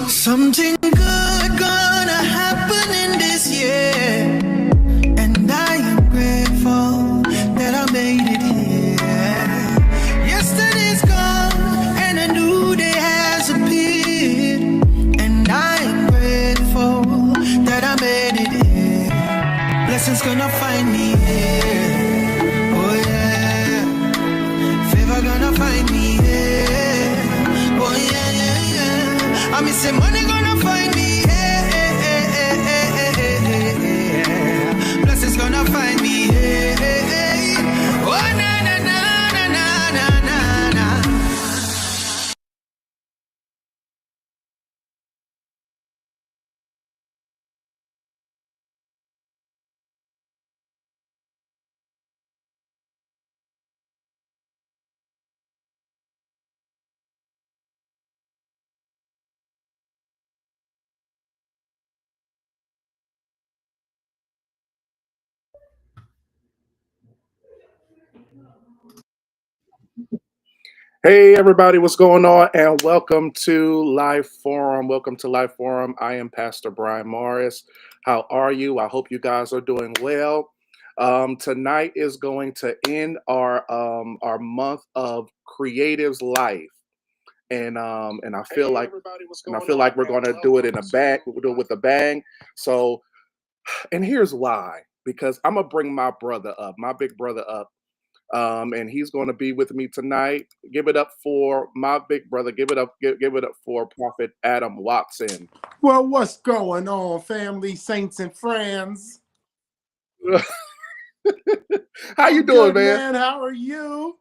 Something good gonna Hey everybody, what's going on? And welcome to LYFE Forum. Welcome to LYFE Forum. I am Pastor Brian Morris. How are you? I hope you guys are doing well. Tonight is going to end our month of Creatives Life, and I feel like we're going to do it in a bang. We'll do it with a bang. So, and here's why: because I'm gonna bring my brother up, my big brother up, and he's going to be with me tonight. Give it up for my big brother. Give it up for Prophet Adam Watson. Well, what's going on, family, saints, and friends? How you I'm doing, good, man? man. How are you?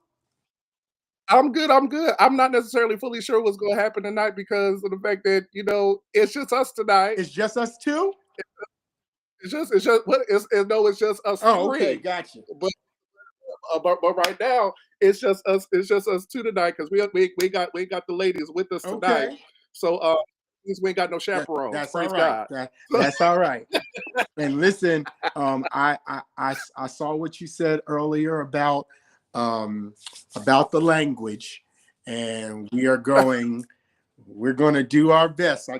I'm good. I'm good. I'm not necessarily fully sure what's going to happen tonight because of the fact that it's just us tonight. It's just us two? It's just us Oh, okay, three. gotcha. But right now it's just us. It's just us two tonight because we got the ladies with us tonight. Okay. So means we ain't got no chaperones. That's all Praise right. God. That's all right. And listen, I saw what you said earlier about the language, and we're going to do our best. I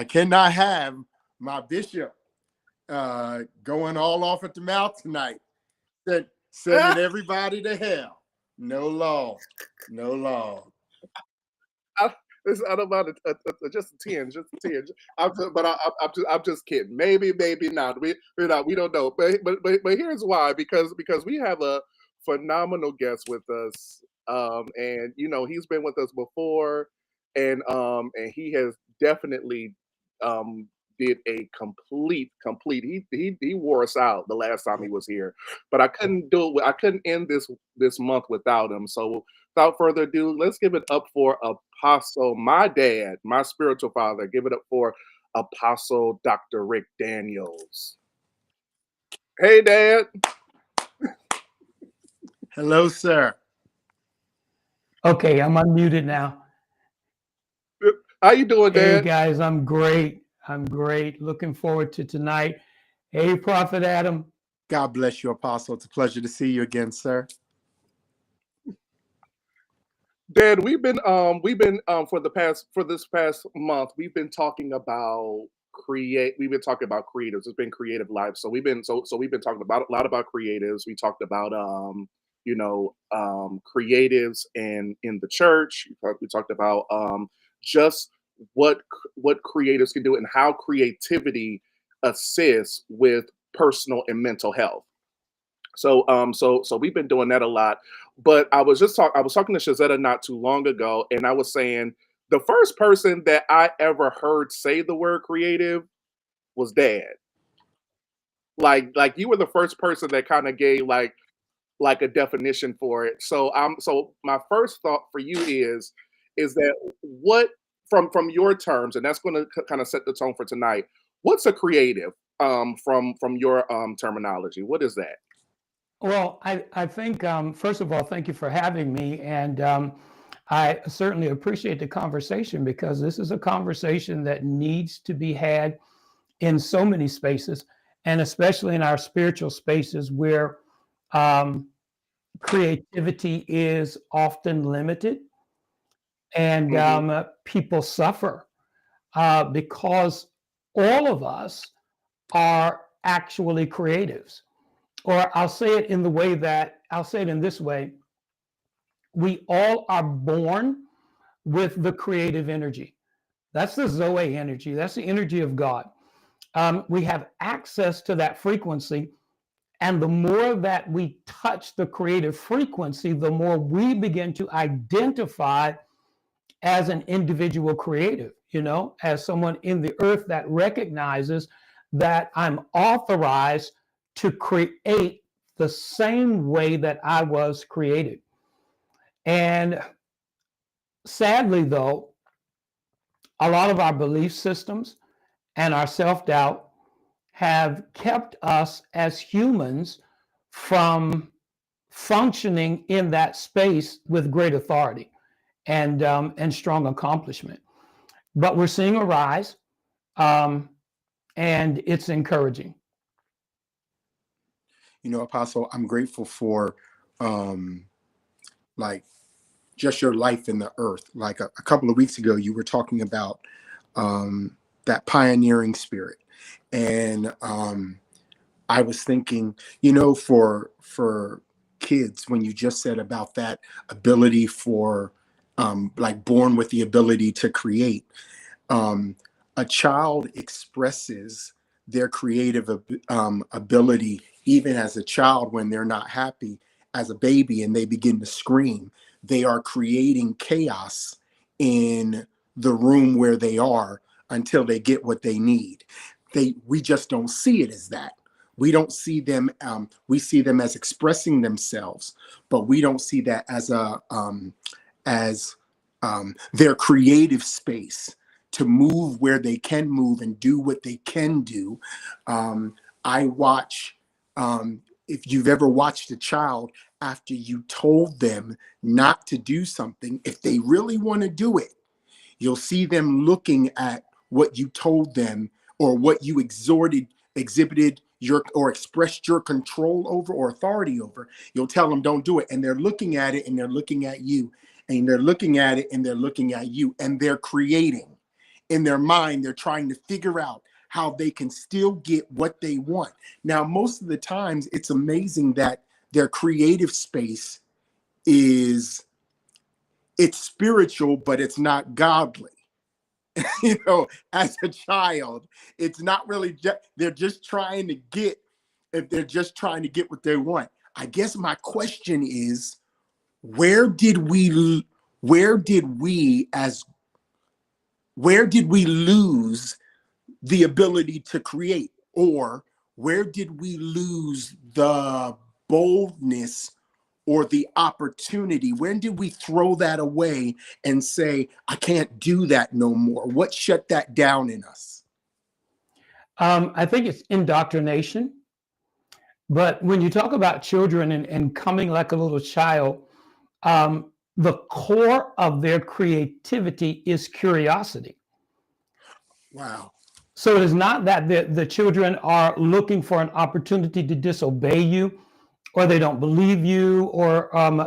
cannot have my bishop going all off at the mouth tonight, sending everybody to hell. No law, no law. I, I don't mind just a tinge, just a tinge. I'm just kidding. Maybe not. We don't know. But here's why: because we have a phenomenal guest with us, and he's been with us before, and he has definitely um did a complete. He wore us out the last time he was here, but I couldn't do it. I couldn't end this month without him. So without further ado, let's give it up for Apostle, my dad, my spiritual father. Give it up for Apostle Dr. Rick Daniels. Hey, Dad. Hello, sir. Okay, I'm unmuted now. How you doing, Hey Dad? guys, I'm great. I'm great. Looking forward to tonight. Hey, Prophet Adam. God bless you, Apostle. It's a pleasure to see you again, sir. Dad, we've been for this past month, we've been talking about we've been talking about creatives. It's been creative life. So we've been talking about a lot about creatives. We talked about creatives and in the church. We talked about just what creatives can do and how creativity assists with personal and mental health. So we've been doing that a lot. But I was talking to Shazetta not too long ago, and I was saying the first person that I ever heard say the word creative was Dad. Like you were the first person that kind of gave like a definition for it. So my first thought for you is that what from your terms, and that's going to kind of set the tone for tonight. What's a creative from your terminology? What is that? Well, I think, first of all, thank you for having me. And I certainly appreciate the conversation because this is a conversation that needs to be had in so many spaces, and especially in our spiritual spaces where um, creativity is often limited and Hmm. people suffer because all of us are actually creatives. Or I'll say it in this way: we all are born with the creative energy. That's the Zoe energy, that's the energy of God. We have access to that frequency. And the more that we touch the creative frequency, the more we begin to identify as an individual creative, as someone in the earth that recognizes that I'm authorized to create the same way that I was created. And sadly, though, a lot of our belief systems and our self doubt have kept us as humans from functioning in that space with great authority and strong accomplishment. But we're seeing a rise, um, and it's encouraging. Apostle, I'm grateful for um, like just your life in the earth. Like a couple of weeks ago, you were talking about that pioneering spirit. And I was thinking, for kids, when you just said about that ability for like born with the ability to create, a child expresses their creative ability even as a child when they're not happy. As a baby and they begin to scream, they are creating chaos in the room where they are until they get what they need. We just don't see it as that. We don't see them. We see them as expressing themselves, but we don't see that as their creative space to move where they can move and do what they can do. I watch. If you've ever watched a child after you told them not to do something, if they really want to do it, you'll see them looking at what you told them or what you exhibited or expressed your control over or authority over. You'll tell them don't do it, and they're looking at it and they're looking at you, and they're looking at it and they're looking at you, and they're creating in their mind. They're trying to figure out how they can still get what they want. Now, most of the times it's amazing that their creative space it's spiritual, but it's not godly. As a child, it's not really, they're just trying to get, if they're just trying to get what they want. I guess my question is, where did we lose the ability to create, or where did we lose the boldness or the opportunity? When did we throw that away and say, I can't do that no more? What shut that down in us? I think it's indoctrination. But when you talk about children and coming like a little child, the core of their creativity is curiosity. Wow. So it is not that the children are looking for an opportunity to disobey you, or they don't believe you,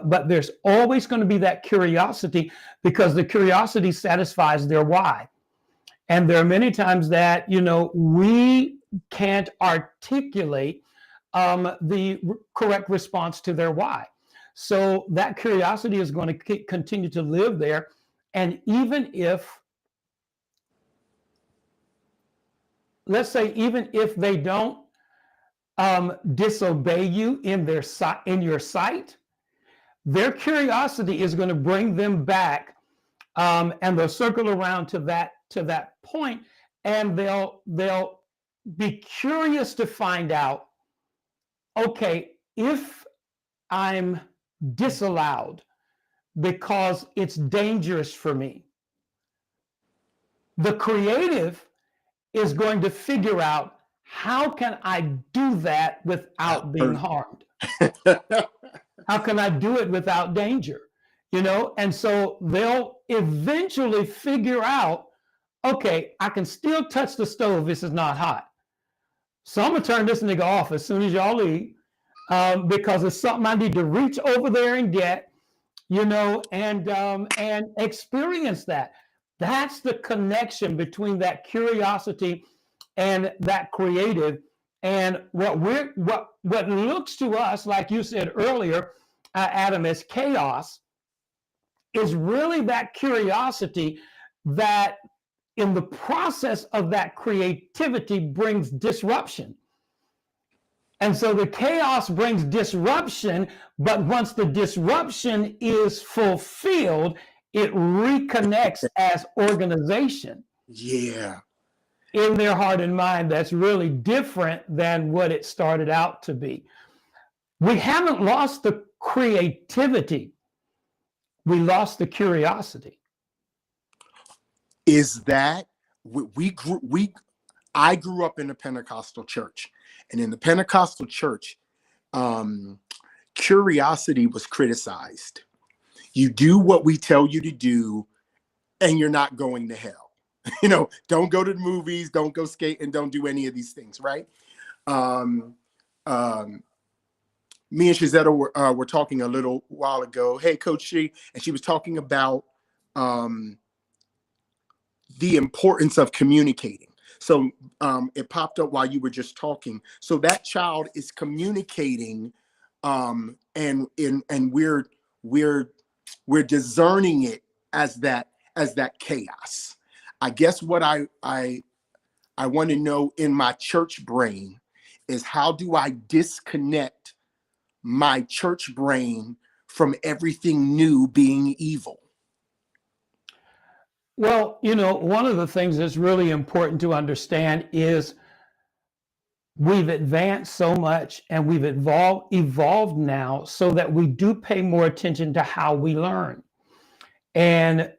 but there's always going to be that curiosity, because the curiosity satisfies their why. And there are many times that, we can't articulate the correct response to their why. So that curiosity is going to continue to live there. And even if, let's say, even if they don't disobey you in your sight, their curiosity is going to bring them back, and they'll circle around to that point, and they'll be curious to find out, okay, if I'm disallowed because it's dangerous for me, the creative is going to figure out, how can I do that without being harmed? How can I do it without danger? And so they'll eventually figure out, okay, I can still touch the stove. This is not hot. So I'm going to turn this nigga off as soon as y'all leave, because it's something I need to reach over there and get, and experience that. That's the connection between that curiosity and that creative. And what looks to us, like you said earlier, Adam, as chaos, is really that curiosity that, in the process of that creativity, brings disruption. And so the chaos brings disruption, but once the disruption is fulfilled, it reconnects as organization. Yeah. In their heart and mind, that's really different than what it started out to be. We haven't lost the creativity. We lost the curiosity. Is that I grew up in a Pentecostal church, and in the Pentecostal church, curiosity was criticized. You do what we tell you to do, and you're not going to hell. Don't go to the movies, don't go skate, and don't do any of these things, right? me and Shazetta were talking a little while ago. Hey, Coach She, and she was talking about the importance of communicating. So it popped up while you were just talking. So that child is communicating, and we're discerning it as that chaos. I guess what I want to know in my church brain is, how do I disconnect my church brain from everything new being evil? Well, one of the things that's really important to understand is we've advanced so much and we've evolved now so that we do pay more attention to how we learn. And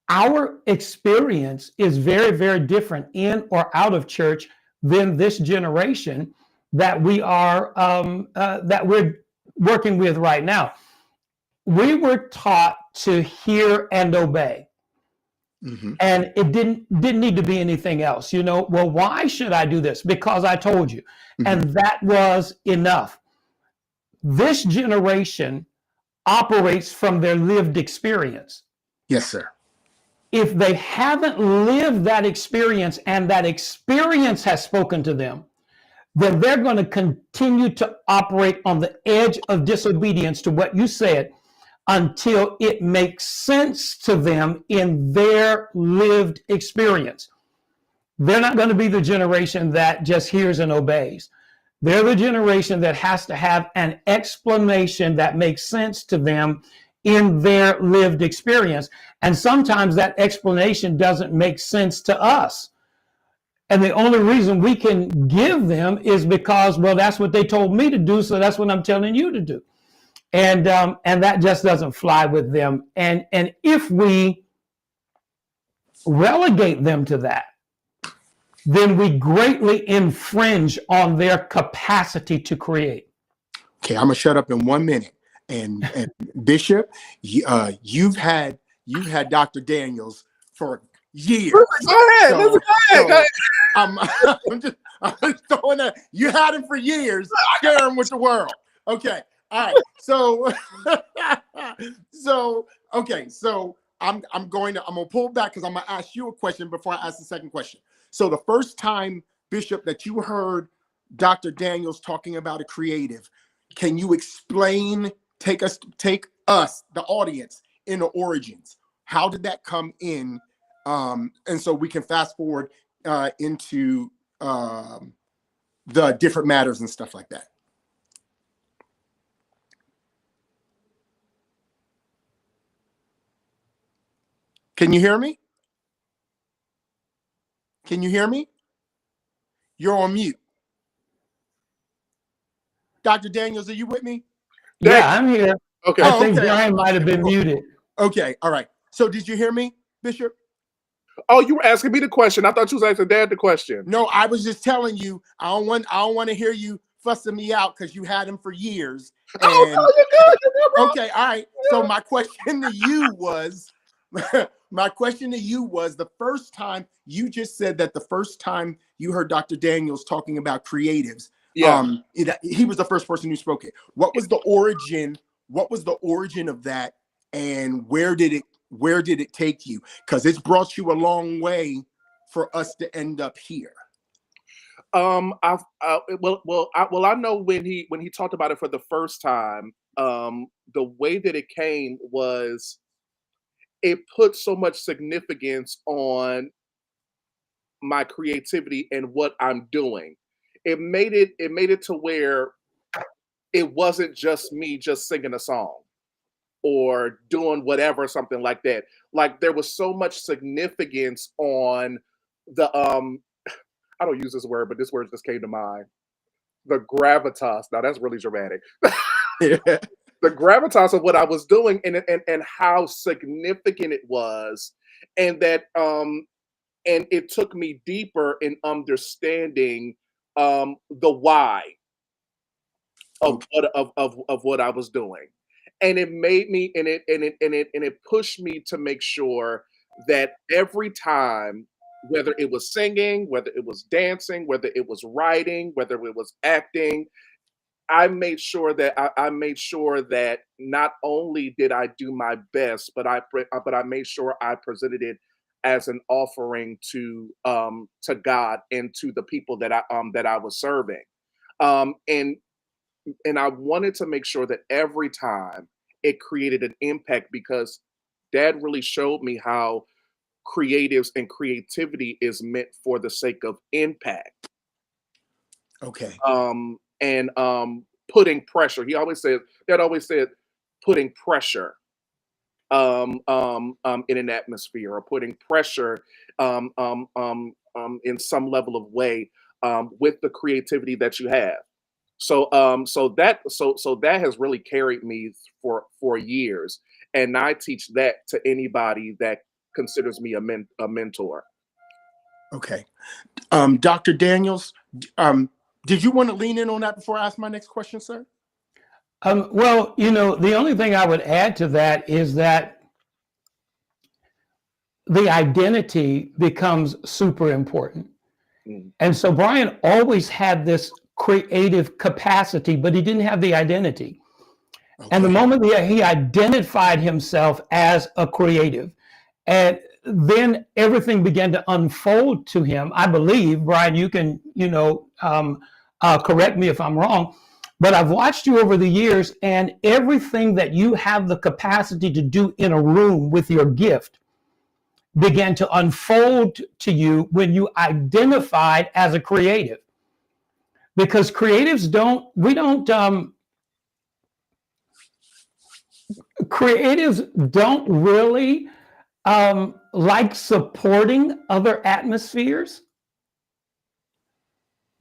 our experience is very, very different in or out of church than this generation that we're working with right now. We were taught to hear and obey. Mm-hmm. And it didn't need to be anything else. Well, why should I do this? Because I told you. Mm-hmm. And that was enough. This generation operates from their lived experience. Yes, sir. If they haven't lived that experience and that experience has spoken to them, then they're going to continue to operate on the edge of disobedience to what you said until it makes sense to them in their lived experience. They're not going to be the generation that just hears and obeys. They're the generation that has to have an explanation that makes sense to them in their lived experience. And sometimes that explanation doesn't make sense to us. And the only reason we can give them is because, well, that's what they told me to do, so that's what I'm telling you to do. And that just doesn't fly with them. And if we relegate them to that, then we greatly infringe on their capacity to create. Okay, I'm gonna shut up in 1 minute. And Bishop, you've had Dr. Daniels for years. Go ahead. Go ahead. I'm just throwing that. You had him for years. Share him with the world. Okay. All right. So I'm gonna pull back because I'm gonna ask you a question before I ask the second question. So the first time, Bishop, that you heard Dr. Daniels talking about a creative, can you explain, take us, the audience, in the origins? How did that come in? And so we can fast forward into the different matters and stuff like that. Can you hear me? Can you hear me? You're on mute. Dr. Daniels, are you with me? Yeah, I'm here. Okay. I think Brian might have been muted. Okay, all right. So did you hear me, Bishop? Oh, you were asking me the question. I thought you was asking Dad the question. No, I was just telling you. I don't want to hear you fussing me out because you had him for years. And, oh, no, you're good. You're good, bro. Okay, all right. So my question to you was, the first time you just said that the first time you heard Dr. Daniels talking about creatives, he was the first person who spoke it. What was the origin? What was the origin of that, and where did it take you? Because it's brought you a long way for us to end up here. I know when he talked about it for the first time, the way that it came was, it put so much significance on my creativity and what I'm doing. It made it to where it wasn't just me just singing a song or doing whatever, something like that. Like, there was so much significance on the I don't use this word, but this word just came to mind. The gravitas. Now that's really dramatic. The gravitas of what I was doing, and how significant it was, and that and it took me deeper in understanding the why of what I was doing. And it made me, and it pushed me to make sure that every time, whether it was singing, whether it was dancing, whether it was writing, whether it was acting, I made sure that I made sure that not only did I do my best, but I made sure I presented it as an offering to God and to the people that I was serving. Um, and and I wanted to make sure that every time it created an impact because Dad really showed me how creatives and creativity is meant for the sake of impact. Okay. And putting pressure. Dad always said putting pressure in an atmosphere or putting pressure in some level of way with the creativity that you have. So that has really carried me for years, and I teach that to anybody that considers me a mentor. Okay. Dr. Daniels, did you want to lean in on that before I ask my next question, sir? Well, the only thing I would add to that is that the identity becomes super important. Mm, And so Brian always had this creative capacity, but he didn't have the identity. And the Okay. moment he identified himself as a creative, and then everything began to unfold to him. I believe, Brian, you can, correct me if I'm wrong, but I've watched you over the years, and everything that you have the capacity to do in a room with your gift began to unfold to you when you identified as a creative. Because creatives don't really like supporting other atmospheres.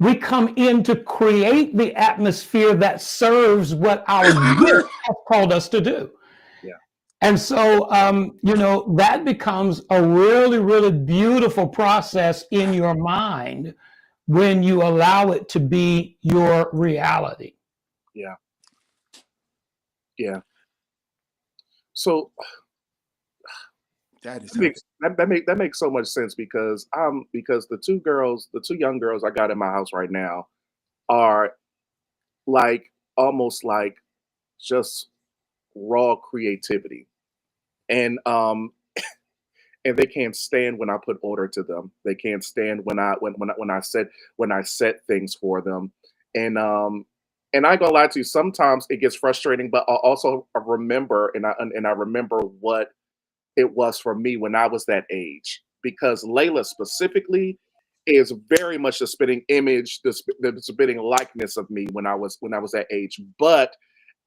We come in to create the atmosphere that serves what our gift has called us to do. yeah, And so, that becomes a really, really beautiful process in your mind when you allow it to be your reality. yeah, yeah. So That is that makes that makes so much sense because the two young girls I got in my house right now are like almost like just raw creativity. And and they can't stand when I put order to them. They can't stand when I set things for them. And I ain't gonna lie to you, sometimes it gets frustrating, but I also remember and I remember what it was for me when I was that age. Because Layla specifically is very much the spitting image, the spitting likeness of me when I was that age. But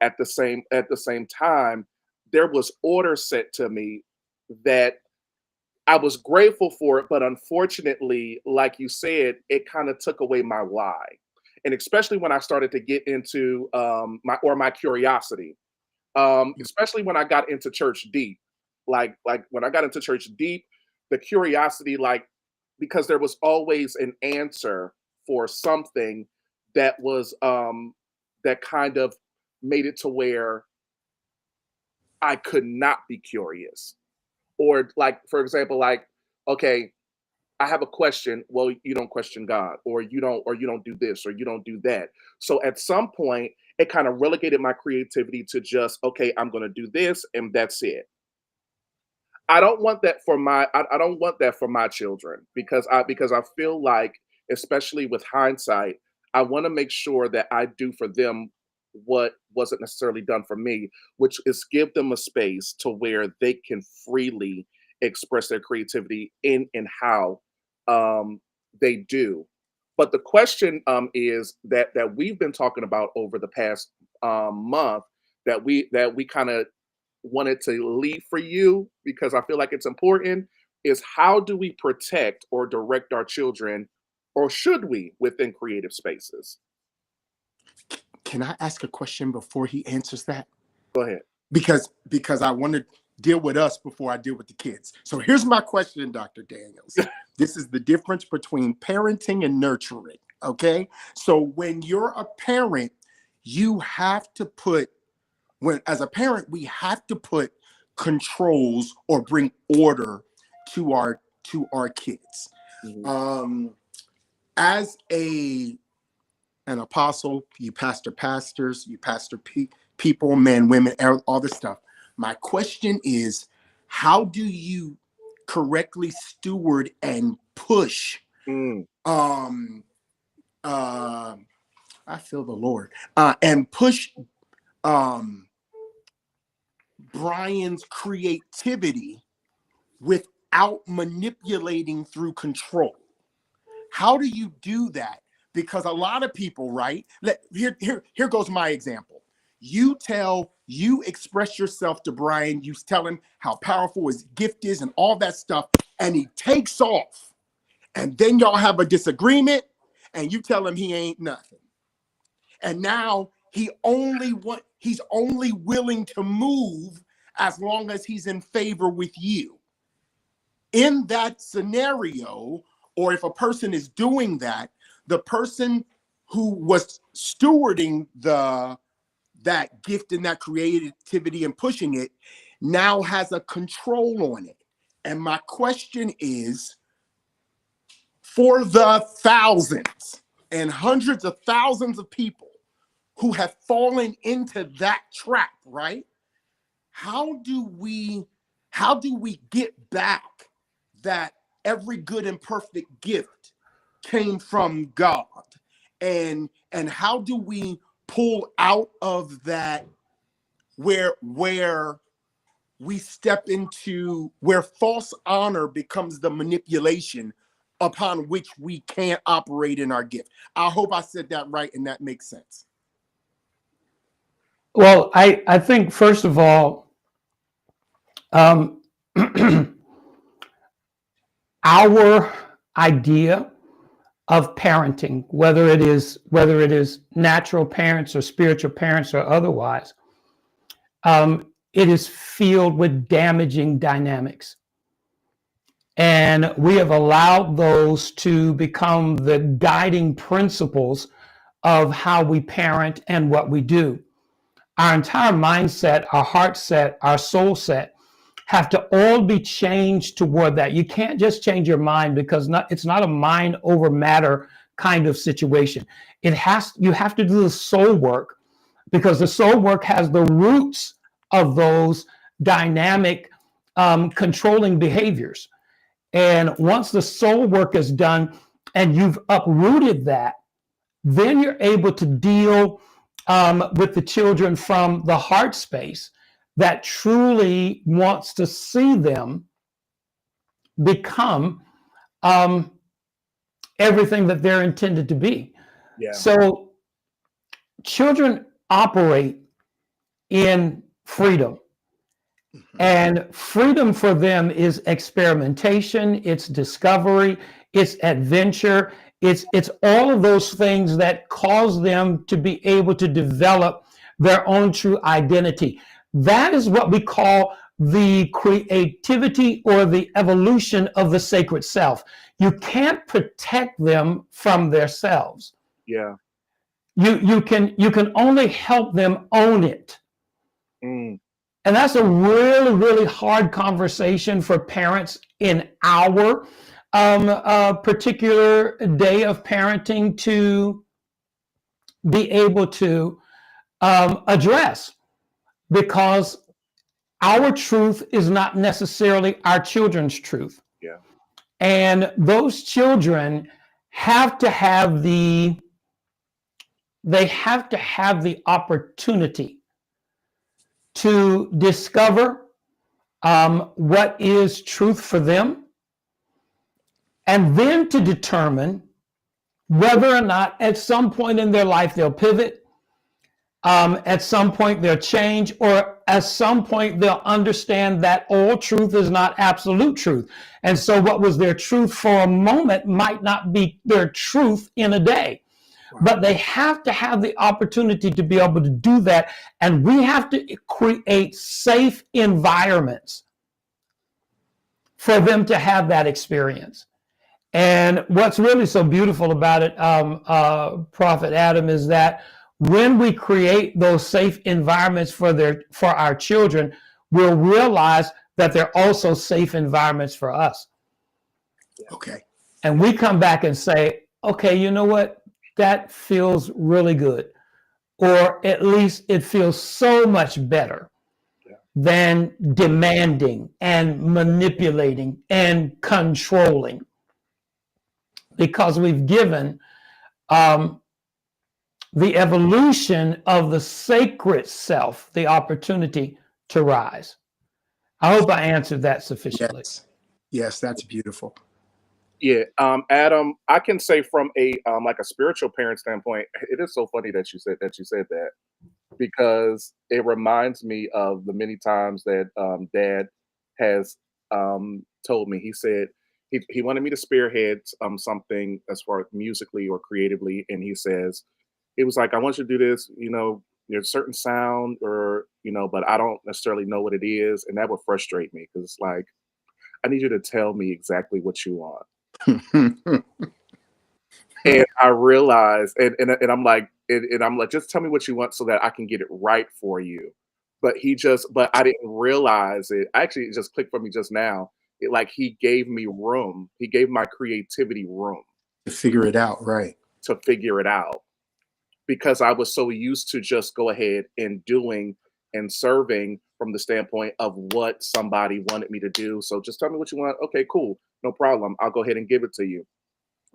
at the same time, there was order set to me that I was grateful for it, but unfortunately, like you said, it kind of took away my why. And especially when I started to get into my curiosity, especially when I got into church deep, like when I got into church deep, the curiosity, like because there was always an answer for something that was that kind of made it to where I could not be curious. Or like, for example, like, okay, I have a question. Well, you don't question God, or you don't do this, or you don't do that. So at some point, it kind of relegated my creativity to just, okay, I'm gonna do this and that's it. I don't want that for my children because I feel like, especially with hindsight, I want to make sure that I do for them what wasn't necessarily done for me, which is give them a space to where they can freely express their creativity in how um, they do. But the question is that we've been talking about over the past month that we kind of wanted to leave for you because I feel like it's important is how do we protect or direct our children, or should we, within creative spaces? Can I ask a question before he answers that? Go ahead. Because I want to deal with us before I deal with the kids. So here's my question, Dr. Daniels. This is the difference between parenting and nurturing. Okay. So when you're a parent, you have to put as a parent, we have to put controls or bring order to our kids. Mhm. Um, as a an apostle, you pastor pastors, you pastor people, men, women, all this stuff. My question is, how do you correctly steward and push? I feel the Lord, and push Brian's creativity without manipulating through control. How do you do that? Because a lot of people, right? Here goes my example. You express yourself to Brian, you tell him how powerful his gift is and all that stuff, and he takes off. And then y'all have a disagreement, and you tell him he ain't nothing. And now he's only willing to move as long as he's in favor with you. In that scenario, or if a person is doing that, the person who was stewarding that gift and that creativity and pushing it now has a control on it. And my question is, for the thousands and hundreds of thousands of people who have fallen into that trap, right? How do we get back that every good and perfect gift came from God? And how do we pull out of that where we step into where false honor becomes the manipulation upon which we can't operate in our gift? I hope I said that right and that makes sense. Well, I think, first of all, our idea of parenting, whether it is natural parents or spiritual parents or otherwise, it is filled with damaging dynamics. And we have allowed those to become the guiding principles of how we parent and what we do. Our entire mindset, our heart set, our soul set have to all be changed toward that. You can't just change your mind, because it's not a mind over matter kind of situation. You have to do the soul work, because the soul work has the roots of those dynamic controlling behaviors. And once the soul work is done and you've uprooted that, then you're able to deal with the children from the heart space that truly wants to see them become everything that they're intended to be. Yeah. So children operate in freedom. And freedom for them is experimentation, it's discovery, it's adventure, it's all of those things that cause them to be able to develop their own true identity. That is what we call the creativity or the evolution of the sacred self. You can't protect them from themselves. Yeah. You can only help them own it. And that's a really, really hard conversation for parents in our particular day of parenting to be able to address, because our truth is not necessarily our children's truth. Yeah. And those children have to have the opportunity to discover what is truth for them, and then to determine whether or not at some point in their life they'll pivot, at some point they'll change, or at some point they'll understand that all truth is not absolute truth. And so what was their truth for a moment might not be their truth in a day. But they have to have the opportunity to be able to do that. And we have to create safe environments for them to have that experience. And what's really so beautiful about it, Prophet Adam, is that when we create those safe environments for our children, we'll realize that they're also safe environments for us. Okay. And we come back and say, okay, you know what? that feels really good, or at least it feels so much better than demanding and manipulating and controlling, because we've given the evolution of the sacred self the opportunity to rise. I hope I answered that sufficiently. Yes, that's beautiful. Yeah, Adam, I can say from a like a spiritual parent standpoint, it is so funny that you said that, because it reminds me of the many times that Dad has told me. He said he wanted me to spearhead something as far as musically or creatively, and he was like, I want you to do this. There's a certain sound, or but I don't necessarily know what it is, and that would frustrate me because it's like, I need you to tell me exactly what you want. And I realized, and I'm like, just tell me what you want so that I can get it right for you. But I didn't realize it. Actually, it just clicked for me just now. He gave me room. He gave my creativity room To figure it out, right? to figure it out, because I was so used to just go ahead and doing and serving from the standpoint of what somebody wanted me to do. So just tell me what you want. Okay, cool. No problem. I'll go ahead and give it to you.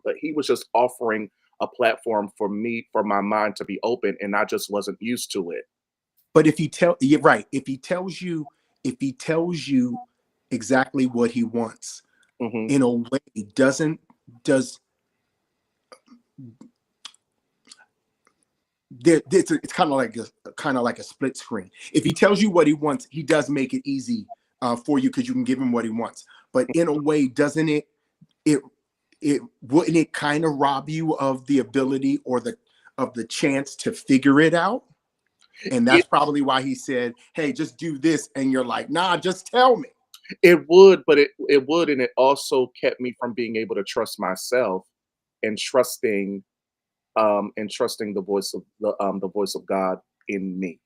But he was just offering a platform for me, for my mind to be open, and I just wasn't used to it. But if he tells you exactly what he wants, Mm-hmm. in a way, it's kind of like a split screen. If he tells you what he wants, he does make it easy for you, because you can give him what he wants. But in a way, doesn't it wouldn't it kind of rob you of the ability or the chance to figure it out? And that's probably why he said, hey, just do this. And you're like, nah, just tell me. It would, but it would, and it also kept me from being able to trust myself and trusting the voice of God in me.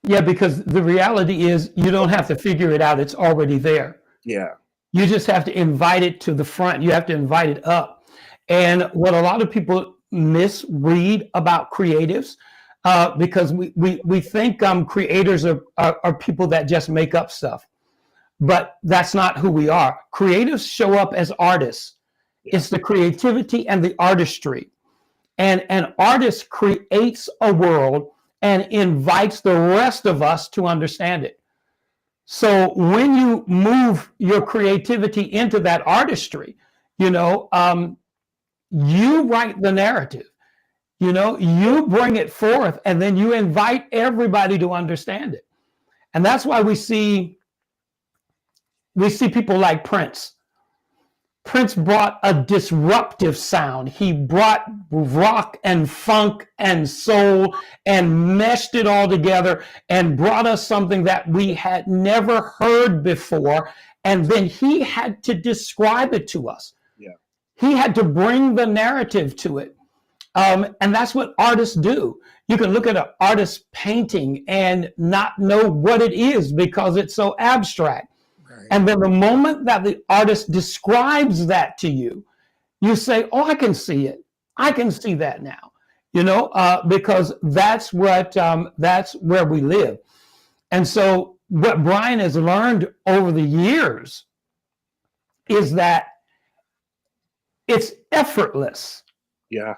Yeah, because the reality is you don't have to figure it out. It's already there. Yeah. You just have to invite it to the front. You have to invite it up. And what a lot of people misread about creatives, because we think creators are people that just make up stuff, but that's not who we are. Creatives show up as artists. Yeah. It's the creativity and the artistry. And an artist creates a world and invites the rest of us to understand it. So when you move your creativity into that artistry, you write the narrative, you bring it forth, and then you invite everybody to understand it. And that's why we see people like Prince. Prince brought a disruptive sound. He brought rock and funk and soul and meshed it all together and brought us something that we had never heard before. And then he had to describe it to us. Yeah. He had to bring the narrative to it. And that's what artists do. You can look at an artist's painting and not know what it is because it's so abstract. And then the moment that the artist describes that to you, you say, oh, I can see it. I can see that now, because that's where we live. And so what Brian has learned over the years is that it's effortless. Yeah.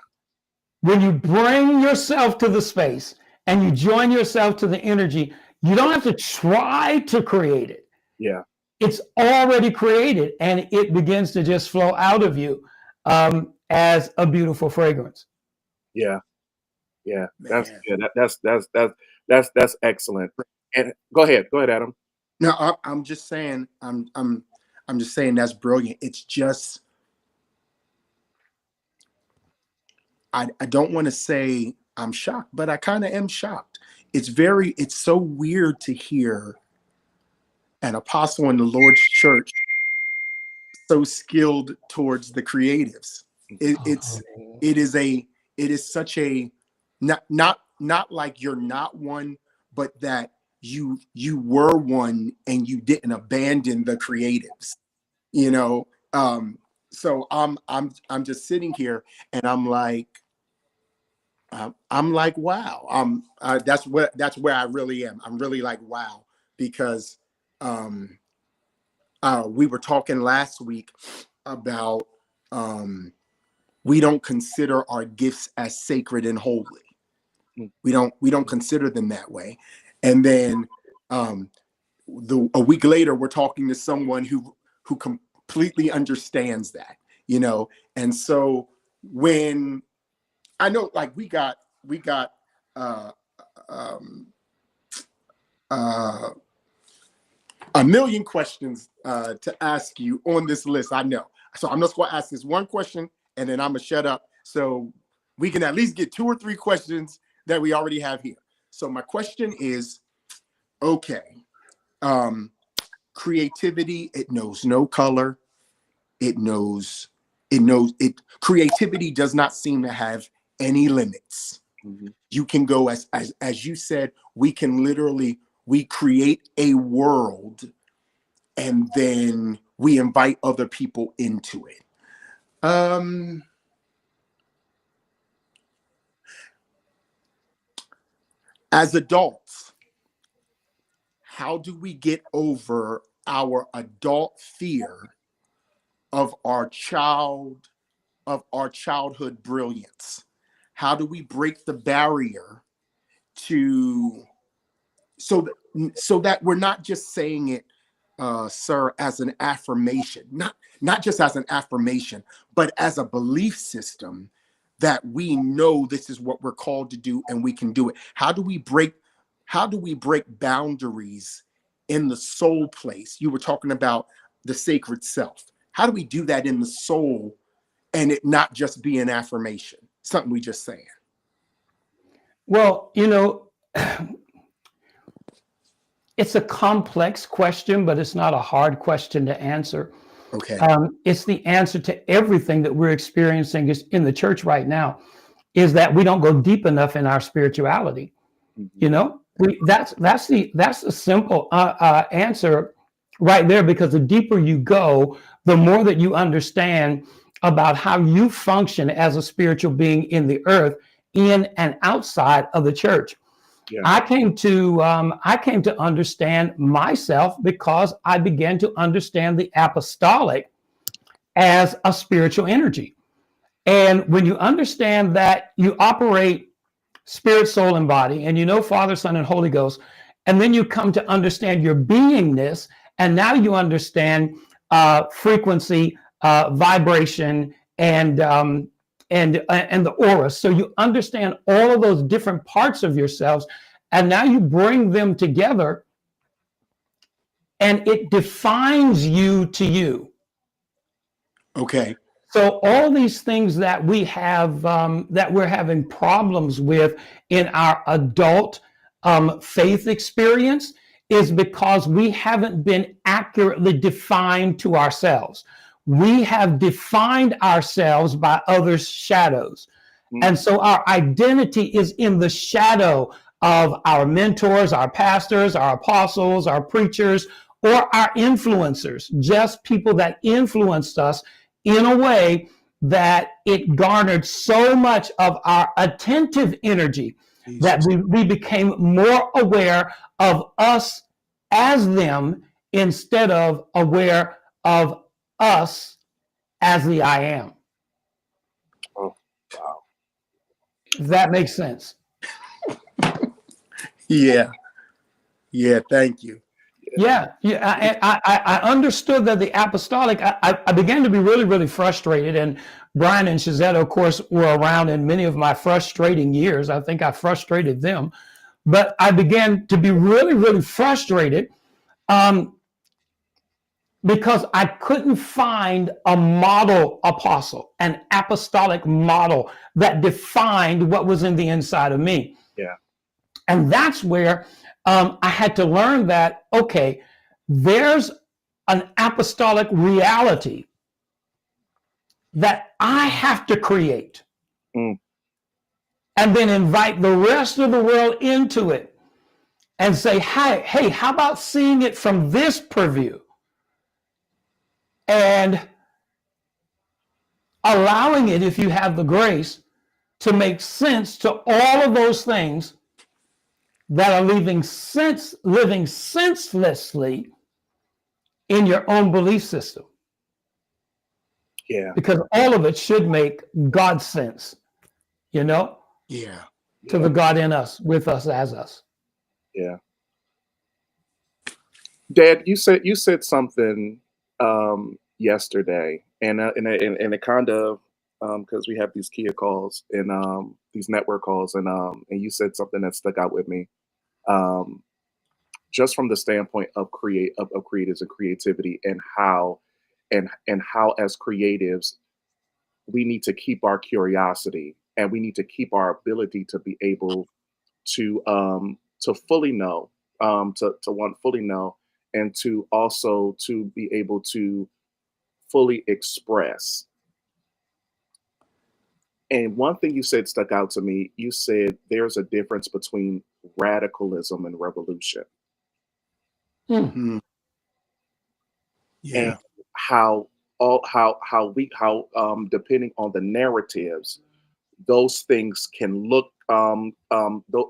When you bring yourself to the space and you join yourself to the energy, you don't have to try to create it. Yeah. It's already created, and it begins to just flow out of you as a beautiful fragrance. Yeah, yeah, that's excellent. And go ahead, Adam. No, I'm just saying, I'm just saying that's brilliant. It's just, I don't want to say I'm shocked, but I kind of am shocked. It's so weird to hear an apostle in the Lord's church so skilled towards the creatives. It is such a not like you're not one, but that you were one and you didn't abandon the creatives. so I'm just sitting here and I'm like, wow. That's where I really am. I'm really like, wow, because we were talking last week about we don't consider our gifts as sacred and holy. We don't consider them that way. And then a week later, we're talking to someone who completely understands that, you know. And so when I know, like, we got a million questions to ask you on this list, I know. So I'm just going to ask this one question, and then I'm going to shut up so we can at least get 2 or 3 questions that we already have here. So my question is, okay, creativity, it knows no color. Creativity does not seem to have any limits. Mm-hmm. You can go as you said, we create a world and then we invite other people into it. As adults, how do we get over our adult fear of our childhood brilliance? How do we break the barrier so that we're not just saying it, sir, as an affirmation, not just as an affirmation, but as a belief system that we know this is what we're called to do and we can do it? How do we break boundaries in the soul place? You were talking about the sacred self. How do we do that in the soul and it not just be an affirmation, something we just saying? Well, you know, it's a complex question, but it's not a hard question to answer. Okay. It's the answer to everything that we're experiencing in the church right now, is that we don't go deep enough in our spirituality. Mm-hmm. You know, that's the simple answer right there, because the deeper you go, the more that you understand about how you function as a spiritual being in the earth, in and outside of the church. Yeah. I came to understand myself because I began to understand the apostolic as a spiritual energy. And when you understand that you operate spirit, soul, and body, and you know Father, Son, and Holy Ghost, and then you come to understand your beingness, and now you understand frequency, vibration, and the aura. So you understand all of those different parts of yourselves, and now you bring them together, and it defines you to you. Okay. So all these things that we have, that we're having problems with in our adult faith experience, is because we haven't been accurately defined to ourselves. We have defined ourselves by others' shadows. Mm-hmm. And so our identity is in the shadow of our mentors, our pastors, our apostles, our preachers, or our influencers, just people that influenced us in a way that it garnered so much of our attentive energy. Jesus. That we became more aware of us as them instead of aware of us as the I am. Oh, wow. If that makes sense. Yeah. Thank you. Yeah. I understood that the apostolic, I began to be really, really frustrated. And Brian and Shazetta, of course, were around in many of my frustrating years. I think I frustrated them. But I began to be really, really frustrated because I couldn't find a model apostle, an apostolic model that defined what was in the inside of me. Yeah. And that's where I had to learn that, okay, there's an apostolic reality that I have to create. And then invite the rest of the world into it and say, hey, how about seeing it from this purview? And allowing it, if you have the grace, to make sense to all of those things that are living senselessly in your own belief system. Yeah. Because all of it should make God sense, you know, Yeah. to the God in us, with us, as us. Yeah. Dad, you said something yesterday, and it kind of because we have these Kia calls and these network calls, and you said something that stuck out with me, um, just from the standpoint of creatives and creativity, and how how as creatives we need to keep our curiosity, and we need to keep our ability to be able to fully know, to one fully know, and to also to be able to fully express. And one thing you said stuck out to me. You said there's a difference between radicalism and revolution, Mm. Mm. and Yeah. how how depending on the narratives, those things can look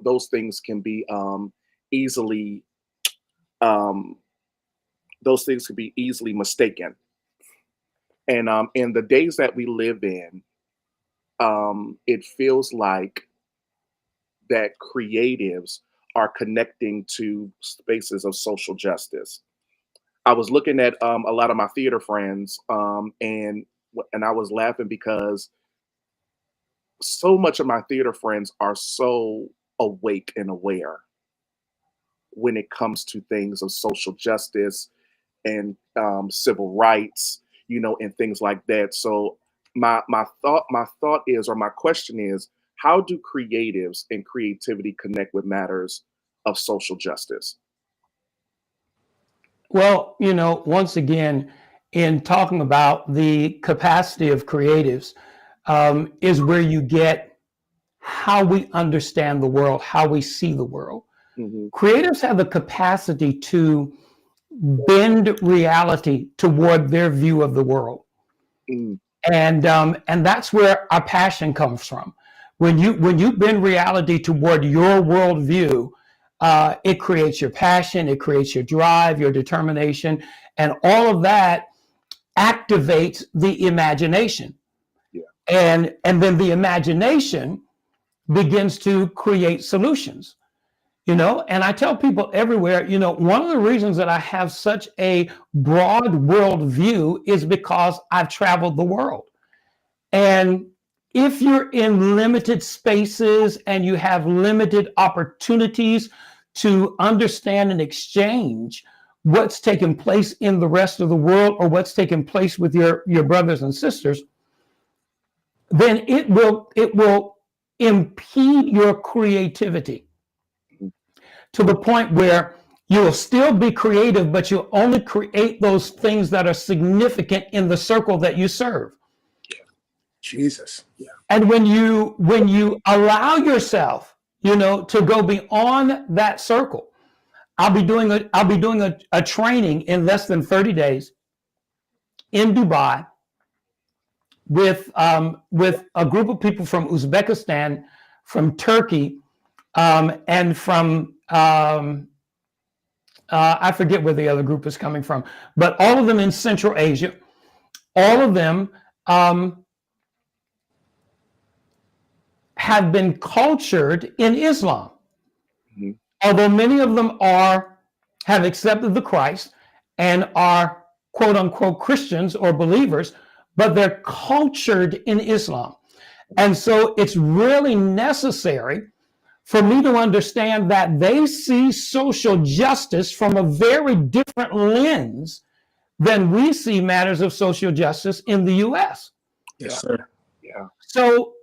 those things can be easily um, those things can be easily mistaken. And in the days that we live in, it feels like that creatives are connecting to spaces of social justice. I was looking at a lot of my theater friends, and I was laughing because so much of my theater friends are so awake and aware when it comes to things of social justice and civil rights, and things like that. So my thought is, or my question is, how do creatives and creativity connect with matters of social justice? Well, once again, in talking about the capacity of creatives, is where you get how we understand the world, how we see the world. Hmm. Creatives have the capacity to bend reality toward their view of the world, Mm. and that's where our passion comes from. When you bend reality toward your worldview, it creates your passion, it creates your drive, your determination, and all of that activates the imagination. Yeah. And then the imagination begins to create solutions. And I tell people everywhere, one of the reasons that I have such a broad worldview is because I've traveled the world. And if you're in limited spaces and you have limited opportunities to understand and exchange what's taking place in the rest of the world, or what's taking place with your brothers and sisters, then it will impede your creativity to the point where you'll still be creative, but you'll only create those things that are significant in the circle that you serve. Jesus. And when you allow yourself, to go beyond that circle, I'll be doing a training in less than 30 days in Dubai with a group of people from Uzbekistan, from Turkey, and from I forget where the other group is coming from, but all of them in Central Asia. All of them have been cultured in Islam, Mhm. although many of them have accepted the Christ and are quote unquote Christians or believers, but they're cultured in Islam. And so it's really necessary for me to understand that they see social justice from a very different lens than we see matters of social justice in the US. Yes, Yeah. sir. Yeah. So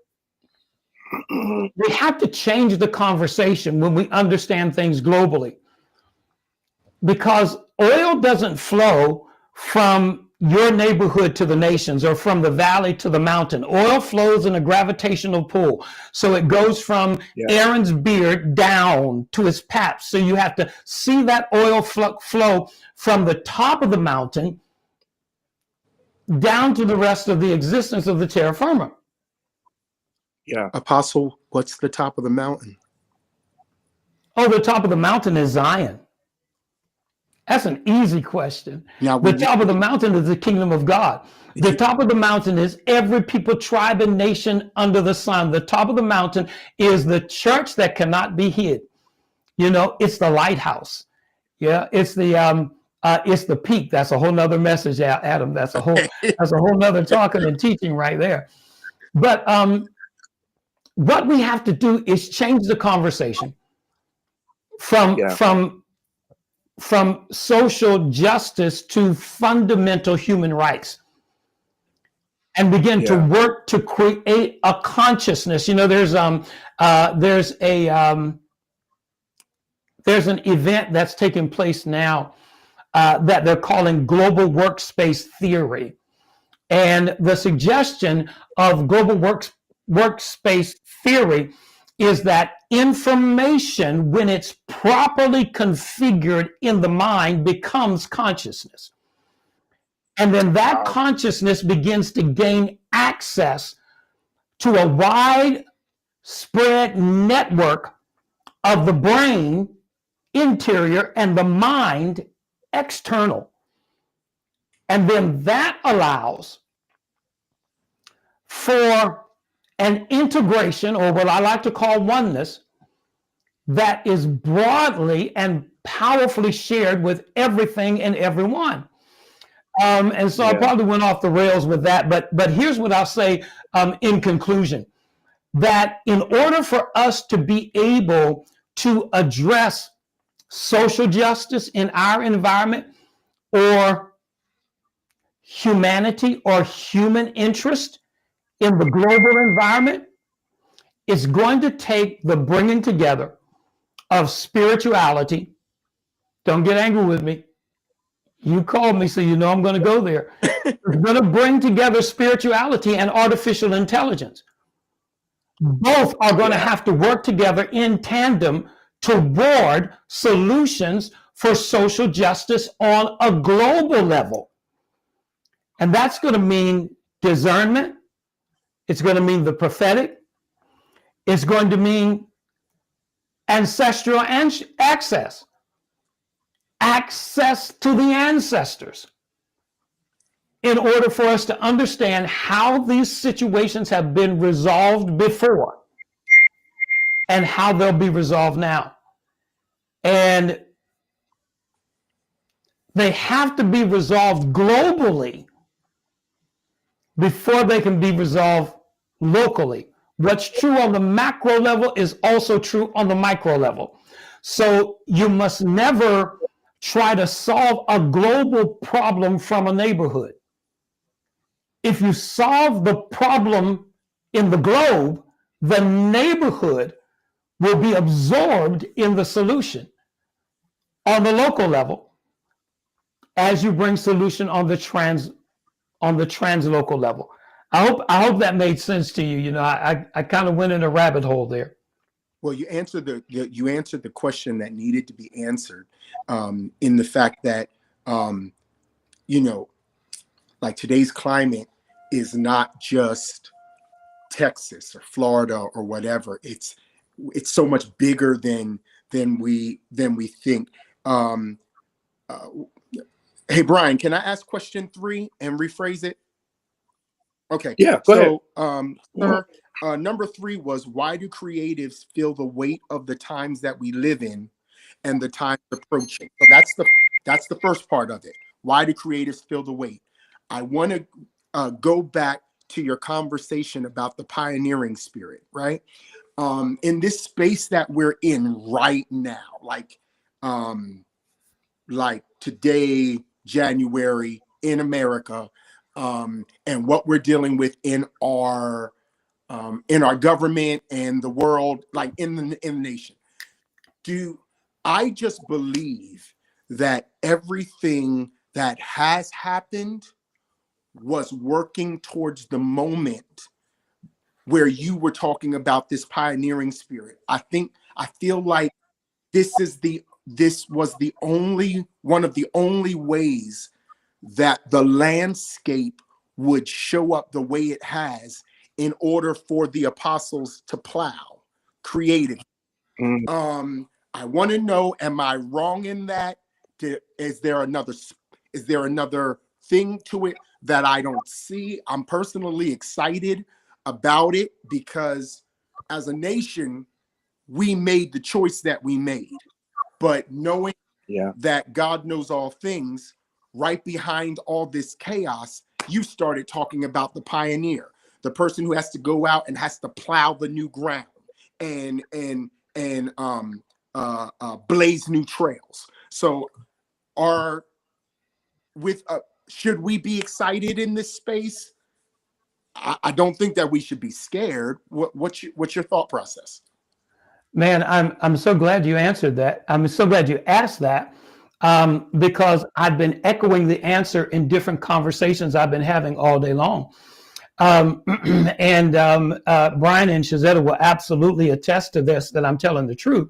we have to change the conversation when we understand things globally, because oil doesn't flow from your neighborhood to the nations, or from the valley to the mountain. Oil flows in a gravitational pull. So it goes from Yeah. Aaron's beard down to his paps. So you have to see that oil flow from the top of the mountain down to the rest of the existence of the terra firma. Yeah. Apostle, what's the top of the mountain? Oh, the top of the mountain is Zion. That's an easy question. Now, The top of the mountain is the kingdom of God. The top of the mountain is every people, tribe, and nation under the sun. The top of the mountain is the church that cannot be hid. You know, it's the lighthouse. Yeah, it's the peak. That's a whole nother message, Adam. That's a whole nother talking and teaching right there. But what we have to do is change the conversation from social justice to fundamental human rights, and begin to work to create a consciousness. You know, there's an event that's taking place now that they're calling global workspace theory. And the suggestion of global workspace theory is that information, when it's properly configured in the mind, becomes consciousness. And then that consciousness begins to gain access to a widespread network of the brain interior and the mind external. And then that allows for an integration, or what I like to call oneness, that is broadly and powerfully shared with everything and everyone. And so I probably went off the rails with that, but here's what I'll say in conclusion, that in order for us to be able to address social justice in our environment, or humanity or human interest in the global environment, it's going to take the bringing together of spirituality. Don't get angry with me. You called me, so you know I'm going to go there. It's going to bring together spirituality and artificial intelligence. Both are going to have to work together in tandem toward solutions for social justice on a global level. And that's going to mean discernment. It's going to mean the prophetic. It's going to mean ancestral access to the ancestors, in order for us to understand how these situations have been resolved before and how they'll be resolved now. And they have to be resolved globally before they can be resolved locally. What's true on the macro level is also true on the micro level. So you must never try to solve a global problem from a neighborhood. If you solve the problem in the globe, the neighborhood will be absorbed in the solution on the local level, as you bring solution on the translocal level. I hope that made sense to you. You know, I kind of went in a rabbit hole there. Well, you answered the question that needed to be answered, in the fact that you know, like today's climate is not just Texas or Florida or whatever. It's so much bigger than we think. Hey, Brian, can I ask question 3 and rephrase it? Okay. Yeah, go ahead. Sir, number 3 was, why do creatives feel the weight of the times that we live in and the times approaching? So that's the first part of it. Why do creatives feel the weight? I want to go back to your conversation about the pioneering spirit, right? In this space that we're in right now, like today, January in America, and what we're dealing with in our government and the world, like in the nation. I just believe that everything that has happened was working towards the moment where you were talking about this pioneering spirit. I feel like this was one of the only ways that the landscape would show up the way it has in order for the apostles to plow creatively. I want to know, am I wrong in that? Is there another thing to it that I don't see? I'm personally excited about it because as a nation, we made the choice that we made. But knowing that God knows all things, right behind all this chaos, you started talking about the pioneer, the person who has to go out and has to plow the new ground and blaze new trails. So should we be excited in this space? I don't think that we should be scared. What's your thought process? Man, I'm so glad you answered that. I'm so glad you asked that, because I've been echoing the answer in different conversations I've been having all day long. Brian and Shazetta will absolutely attest to this, that I'm telling the truth.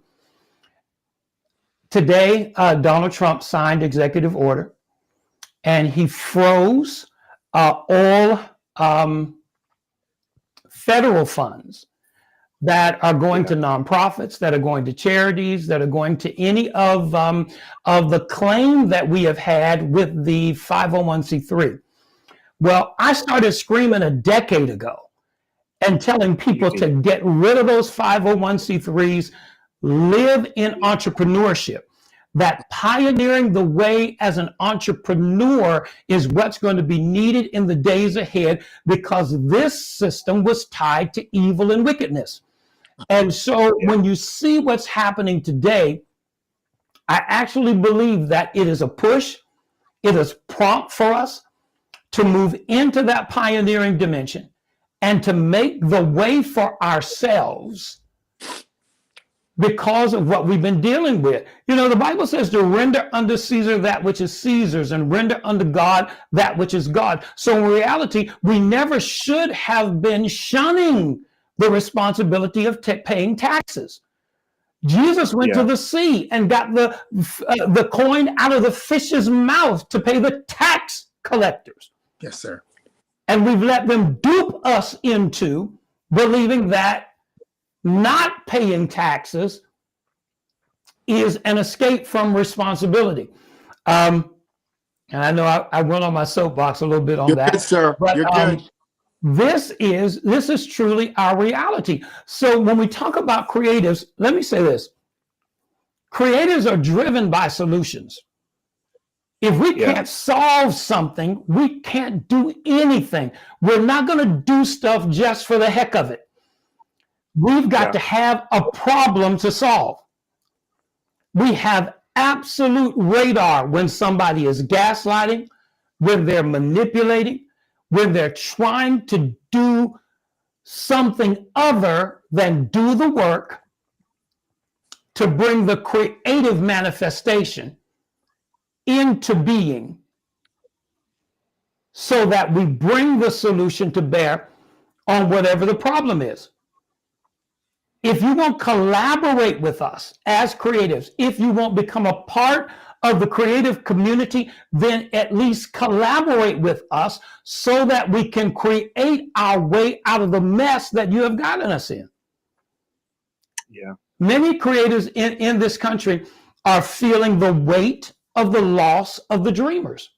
Today, Donald Trump signed executive order, and he froze all federal funds that are going to nonprofits, that are going to charities, that are going to any of the claim that we have had with the 501c3. Well, I started screaming a decade ago and telling people to get rid of those 501c3s, live in entrepreneurship. That pioneering the way as an entrepreneur is what's going to be needed in the days ahead, because this system was tied to evil and wickedness. And so when you see what's happening today, I actually believe that it is a push. It is prompt for us to move into that pioneering dimension and to make the way for ourselves because of what we've been dealing with. You know, the Bible says to render unto Caesar that which is Caesar's and render unto God that which is God. So in reality, we never should have been shunning the responsibility of paying taxes. Jesus went to the sea and got the coin out of the fish's mouth to pay the tax collectors. Yes, sir. And we've let them dupe us into believing that not paying taxes is an escape from responsibility. And I know I went on my soapbox a little bit on You're that. good, sir. But, you're good. This is truly our reality. So when we talk about creatives, let me say this. Creatives are driven by solutions. If we can't solve something, we can't do anything. We're not going to do stuff just for the heck of it. We've got to have a problem to solve. We have absolute radar when somebody is gaslighting, when they're manipulating, when they're trying to do something other than do the work to bring the creative manifestation into being, so that we bring the solution to bear on whatever the problem is. If you won't collaborate with us as creatives, if you won't become a part of the creative community, then at least collaborate with us so that we can create our way out of the mess that you have gotten us in. Yeah. Many creatives in this country are feeling the weight of the loss of the dreamers.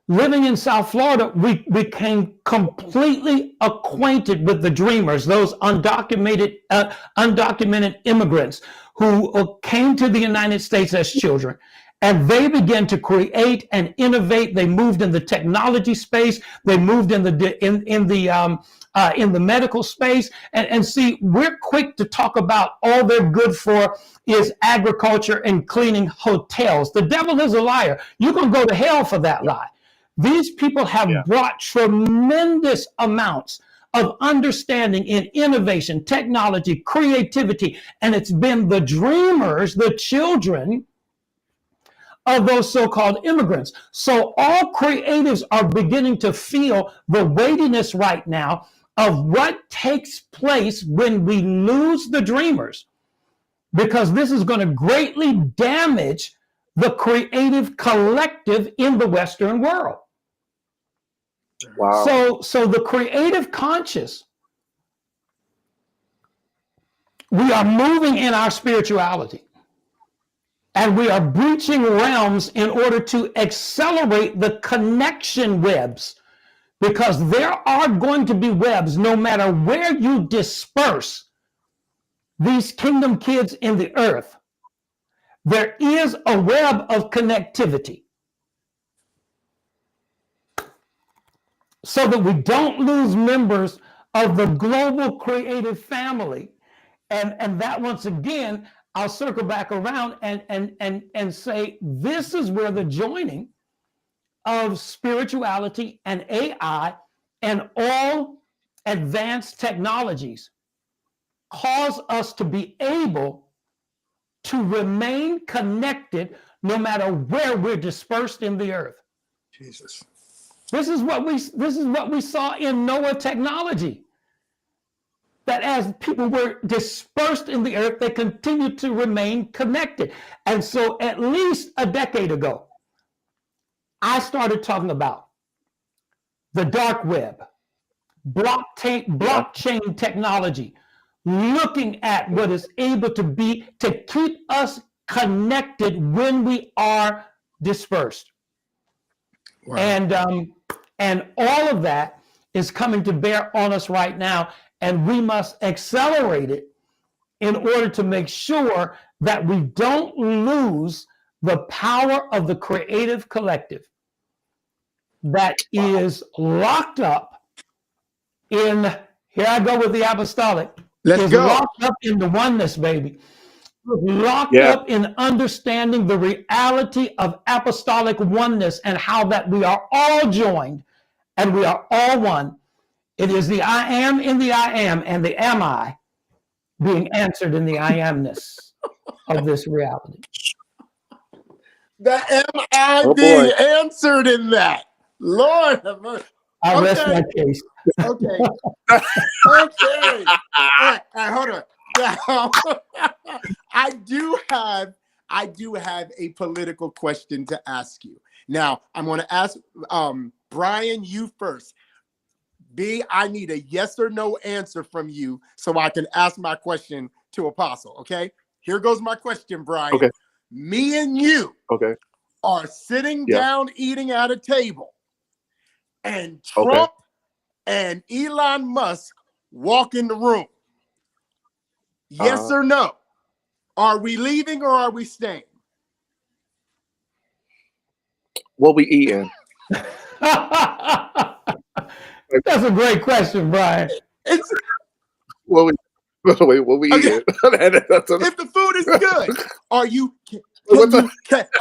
Living in South Florida, we became completely acquainted with the dreamers, those undocumented immigrants who came to the United States as children. And they began to create and innovate. They moved in the technology space. They moved in the medical space. And see, we're quick to talk about all they're good for is agriculture and cleaning hotels. The devil is a liar. You're going to go to hell for that lie. These people have brought tremendous amounts of understanding in innovation, technology, creativity, and it's been the dreamers, the children of those so-called immigrants. So all creatives are beginning to feel the weightiness right now of what takes place when we lose the dreamers, because this is going to greatly damage the creative collective in the Western world. Wow. So the creative conscious, we are moving in our spirituality. And we are breaching realms in order to accelerate the connection webs, because there are going to be webs no matter where you disperse these kingdom kids in the earth. There is a web of connectivity so that we don't lose members of the global creative family. And that, once again, I'll circle back around and say this is where the joining of spirituality and AI and all advanced technologies cause us to be able to remain connected no matter where we're dispersed in the earth. Jesus. This is what we saw in Noah technology. That as people were dispersed in the earth, they continued to remain connected. And so at least a decade ago, I started talking about the dark web, blockchain technology, looking at what is able to be to keep us connected when we are dispersed. Wow. And all of that is coming to bear on us right now, and we must accelerate it in order to make sure that we don't lose the power of the creative collective that is locked up in, here I go with the apostolic, Let's is go. locked up in the oneness, baby. Locked Yeah. up in understanding the reality of apostolic oneness and how that we are all joined and we are all one. It is the I am in the I am and the am I being answered in the I amness of this reality. The am I Oh, being boy. answered in that? Lord have mercy. I rest Okay. my case. Okay. Okay. All right, hold on. Now, I do have a political question to ask you. Now, I'm going to ask Brian, you first. B, I need a yes or no answer from you so I can ask my question to Apostle. Okay. Here goes my question, Brian. Okay. Me and you Okay. are sitting Yeah. down eating at a table, and Okay. Trump and Elon Musk walk in the room. Yes or no? Are we leaving or are we staying? What we eating? That's a great question, Brian. It's What we what we okay. eating? That's a, If the food is good, are you? What's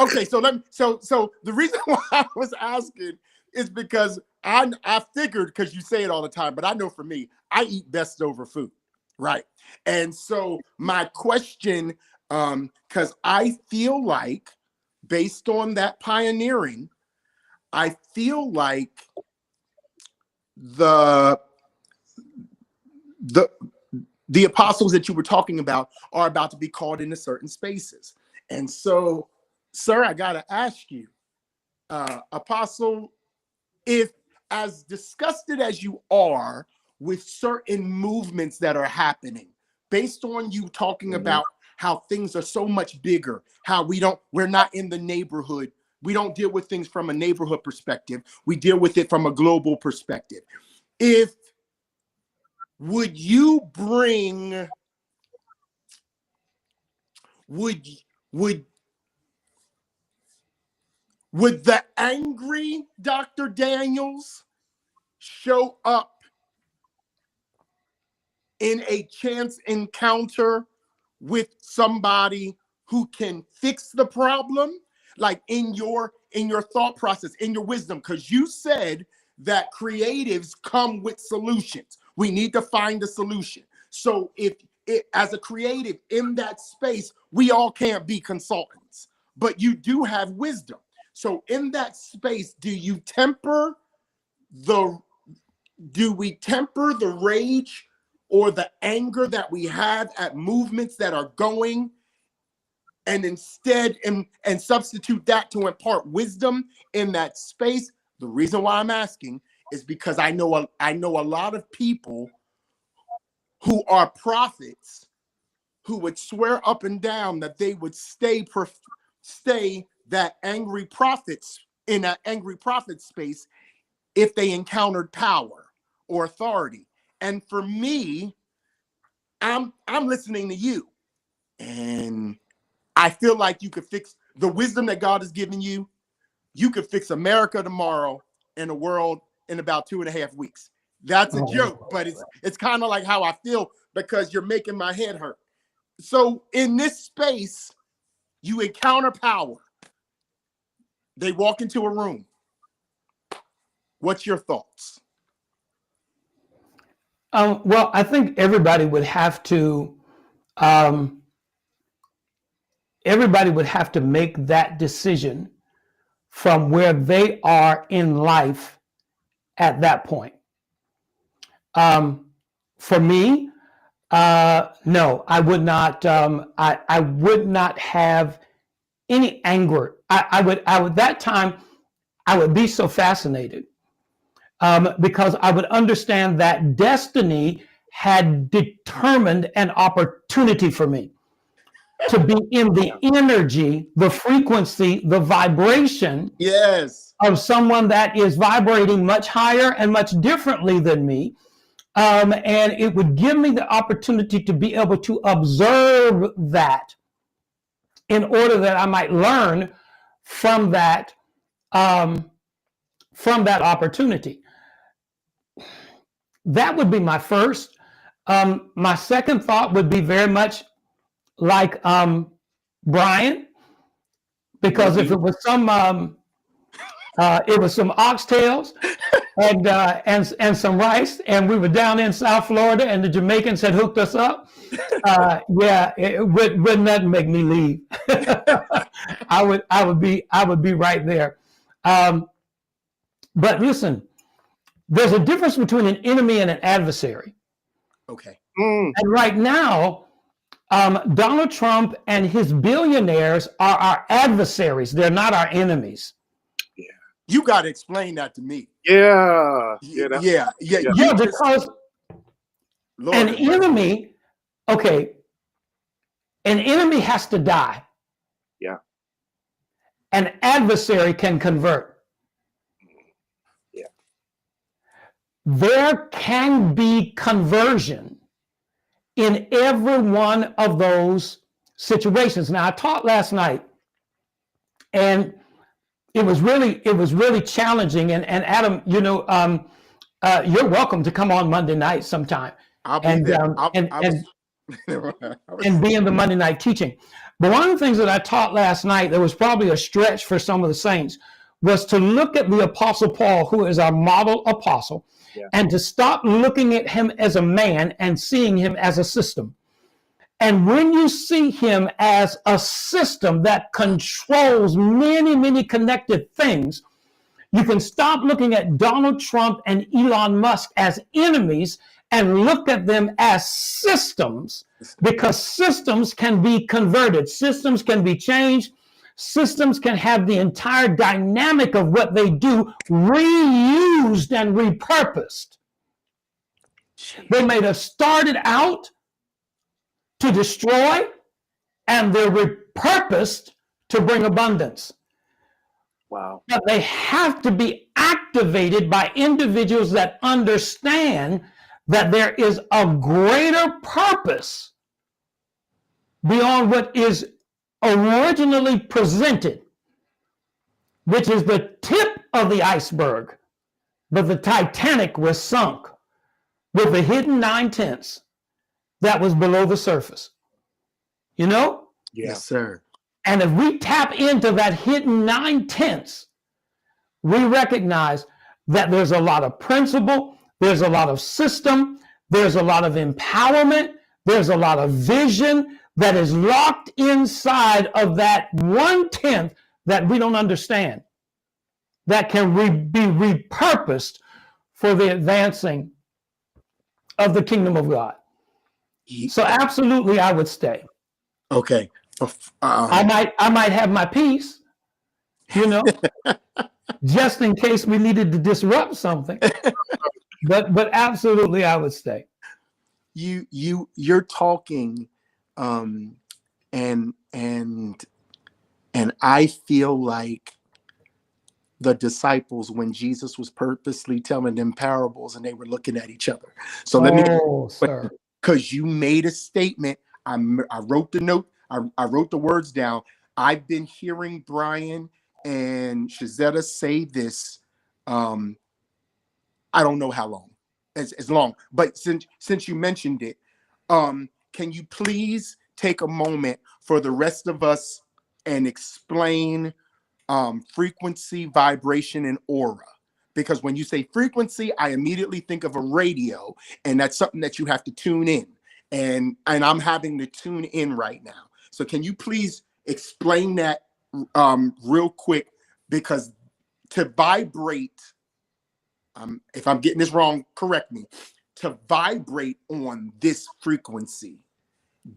Okay, so so the reason why I was asking is because I figured, because you say it all the time, but I know for me, I eat best over food, right? And so my question, because I feel like, based on that pioneering, I feel like the apostles that you were talking about are about to be called into certain spaces. And so, sir, I got to ask you, Apostle, if as disgusted as you are with certain movements that are happening, based on you talking about how things are so much bigger, how we're not in the neighborhood. We don't deal with things from a neighborhood perspective. We deal with it from a global perspective. Would the angry Dr. Daniels show up in a chance encounter with somebody who can fix the problem? Like in your thought process, in your wisdom, because you said that creatives come with solutions. We need to find a solution. So if as a creative in that space, we all can't be consultants, but you do have wisdom. So in that space, do we temper the rage or the anger that we have at movements that are going, and instead and substitute that to impart wisdom in that space? The reason why I'm asking is because I know a lot of people who are prophets who would swear up and down that they would stay that angry prophets in that angry prophet space if they encountered power or authority. And for me, I'm listening to you, and I feel like you could fix the wisdom that God has given you. You could fix America tomorrow and the world in about 2.5 weeks. That's a joke, but it's kind of like how I feel, because you're making my head hurt. So in this space, you encounter power. They walk into a room. What's your thoughts? Well, I think everybody would have to make that decision from where they are in life at that point. For me, no, I would not. I would not have any anger. I would that time. I would be so fascinated because I would understand that destiny had determined an opportunity for me to be in the energy, the frequency, the vibration of someone that is vibrating much higher and much differently than me. And it would give me the opportunity to be able to observe that in order that I might learn from that opportunity. That would be my first. My second thought would be very much like Brian, because if it was some oxtails and some rice, and we were down in South Florida, and the Jamaicans had hooked us up. It would not make me leave. I would be right there. But listen, there's a difference between an enemy and an adversary. Okay. And right now, Donald Trump and his billionaires are our adversaries. They're not our enemies. Yeah. You got to explain that to me. Yeah. Because an enemy has to die. Yeah. An adversary can convert. Yeah. There can be conversion in every one of those situations. Now, I taught last night, and it was really challenging. And Adam, you're welcome to come on Monday night sometime. I'll be there. And be in the Monday night teaching. But one of the things that I taught last night that was probably a stretch for some of the saints was to look at the Apostle Paul, who is our model apostle, and to stop looking at him as a man and seeing him as a system. And when you see him as a system that controls many, many connected things, you can stop looking at Donald Trump and Elon Musk as enemies and look at them as systems, because systems can be converted. Systems can be changed. Systems can have the entire dynamic of what they do reused and repurposed. They may have started out to destroy, and they're repurposed to bring abundance. Wow. But they have to be activated by individuals that understand that there is a greater purpose beyond what is originally presented, which is the tip of the iceberg. But the Titanic was sunk with a hidden 9/10 that was below the surface. You know? Yes, sir. And if we tap into that hidden 9/10, we recognize that there's a lot of principle, there's a lot of system, there's a lot of empowerment, there's a lot of vision that is locked inside of that 1/10 that we don't understand, that can be repurposed for the advancing of the kingdom of God. So absolutely, I would stay. Okay. I might have my peace, you know. just in case we needed to disrupt something. But absolutely, I would say. You're talking, and I feel like the disciples when Jesus was purposely telling them parables and they were looking at each other. So let me, sir, because you made a statement. I wrote the note. I wrote the words down. I've been hearing Brian and Shazetta say this. I don't know how long, as long, but since you mentioned it, can you please take a moment for the rest of us and explain frequency, vibration, and aura? Because when you say frequency, I immediately think of a radio, and that's something that you have to tune in. And I'm having to tune in right now. So can you please explain that real quick? Because to vibrate, if I'm getting this wrong, correct me. To vibrate on this frequency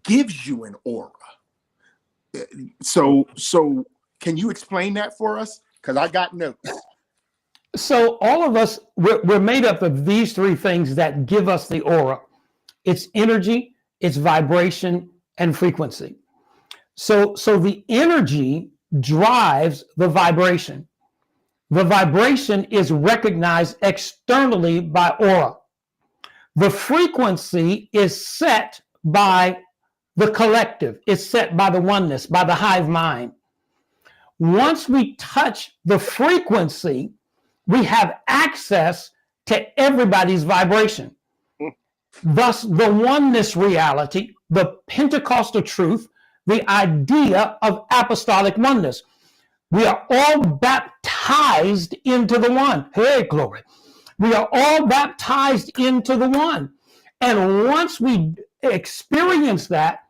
gives you an aura. So can you explain that for us? Because I got notes. So all of us, we're made up of these three things that give us the aura. It's energy, it's vibration, and frequency. So the energy drives the vibration. The vibration is recognized externally by aura. The frequency is set by the collective. It's set by the oneness, by the hive mind. Once we touch the frequency, we have access to everybody's vibration. Thus, the oneness reality, the Pentecostal truth, the idea of apostolic oneness. We are all baptized into the one. Hey, glory. We are all baptized into the one. And once we experience that,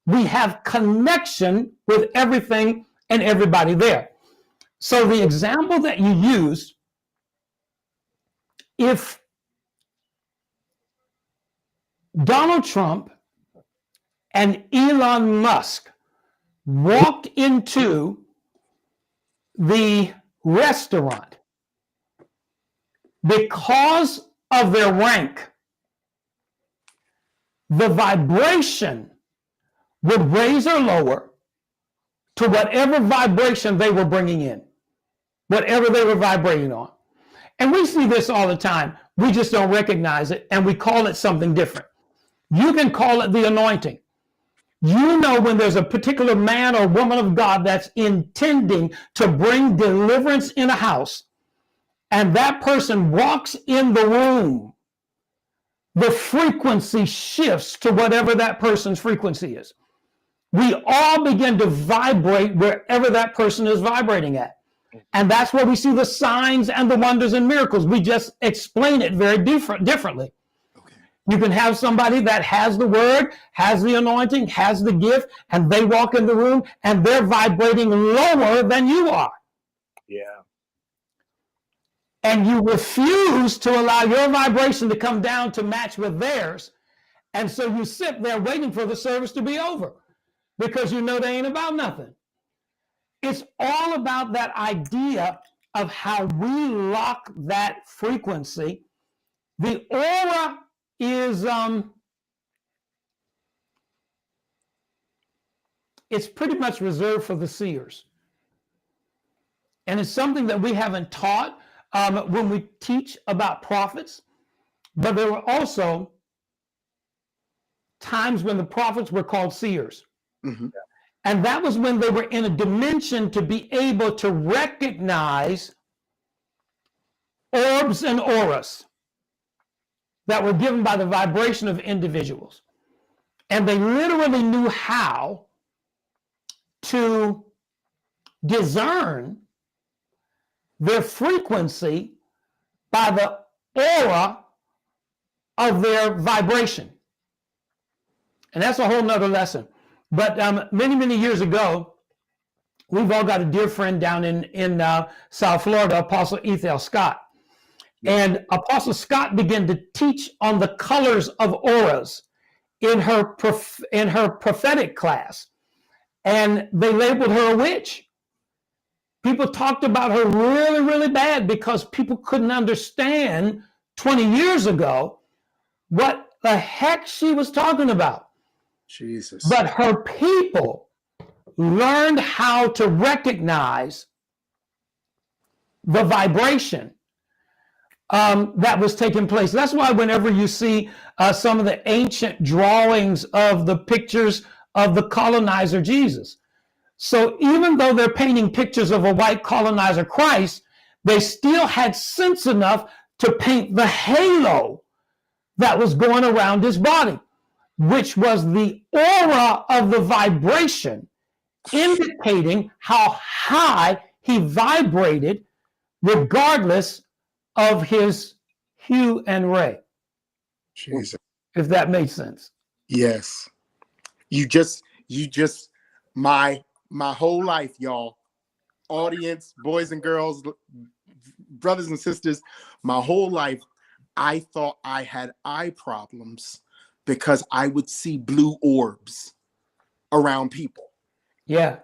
we have connection with everything and everybody there. So the example that you used, if Donald Trump and Elon Musk walked into the restaurant, because of their rank, the vibration would raise or lower to whatever vibration they were bringing in, whatever they were vibrating on. And we see this all the time. We just don't recognize it, and we call it something different. You can call it the anointing. You know when there's a particular man or woman of God that's intending to bring deliverance in a house, and that person walks in the room, the frequency shifts to whatever that person's frequency is. We all begin to vibrate wherever that person is vibrating at. And that's where we see the signs and the wonders and miracles. We just explain it very differently. Okay. You can have somebody that has the word, has the anointing, has the gift, and they walk in the room and they're vibrating lower than you are. Yeah. And you refuse to allow your vibration to come down to match with theirs. And so you sit there waiting for the service to be over because you know they ain't about nothing. It's all about that idea of how we lock that frequency. The aura is, it's pretty much reserved for the seers. And it's something that we haven't taught when we teach about prophets, but there were also times when the prophets were called seers. Mm-hmm. And that was when they were in a dimension to be able to recognize orbs and auras that were given by the vibration of individuals. And they literally knew how to discern their frequency by the aura of their vibration. And that's a whole nother lesson. But many, many years ago, we've all got a dear friend down in South Florida, Apostle Ethel Scott. And Apostle Scott began to teach on the colors of auras in her prophetic class. And they labeled her a witch People talked about her really, really bad because people couldn't understand 20 years ago what the heck she was talking about. Jesus. But her people learned how to recognize the vibration that was taking place. That's why whenever you see some of the ancient drawings of the pictures of the colonizer Jesus, so even though they're painting pictures of a white colonizer Christ, they still had sense enough to paint the halo that was going around his body, which was the aura of the vibration, indicating how high he vibrated regardless of his hue and ray. Jesus. If that makes sense. Yes. You just my whole life, y'all, audience, boys and girls, brothers and sisters, my whole life, I thought I had eye problems because I would see blue orbs around people. Yeah.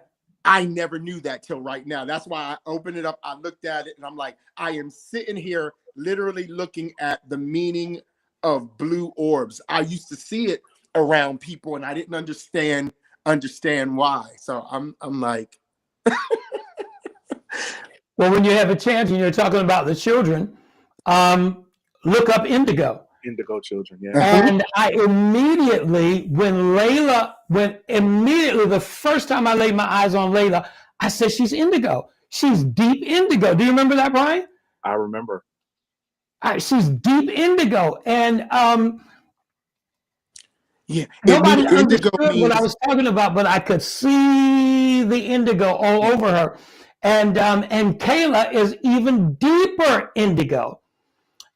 I never knew that till right now. That's why I opened it up. I looked at it and I'm like, I am sitting here literally looking at the meaning of blue orbs. I used to see it around people and I didn't understand why. So I'm like, well, when you have a chance and you're talking about the children, look up indigo. Indigo children, yeah. And I immediately, the first time I laid my eyes on Layla, I said, she's indigo. She's deep indigo. Do you remember that, Brian? I remember. She's deep indigo. And yeah, nobody indigo understood what I was talking about, but I could see the indigo all over her. And Kayla is even deeper indigo.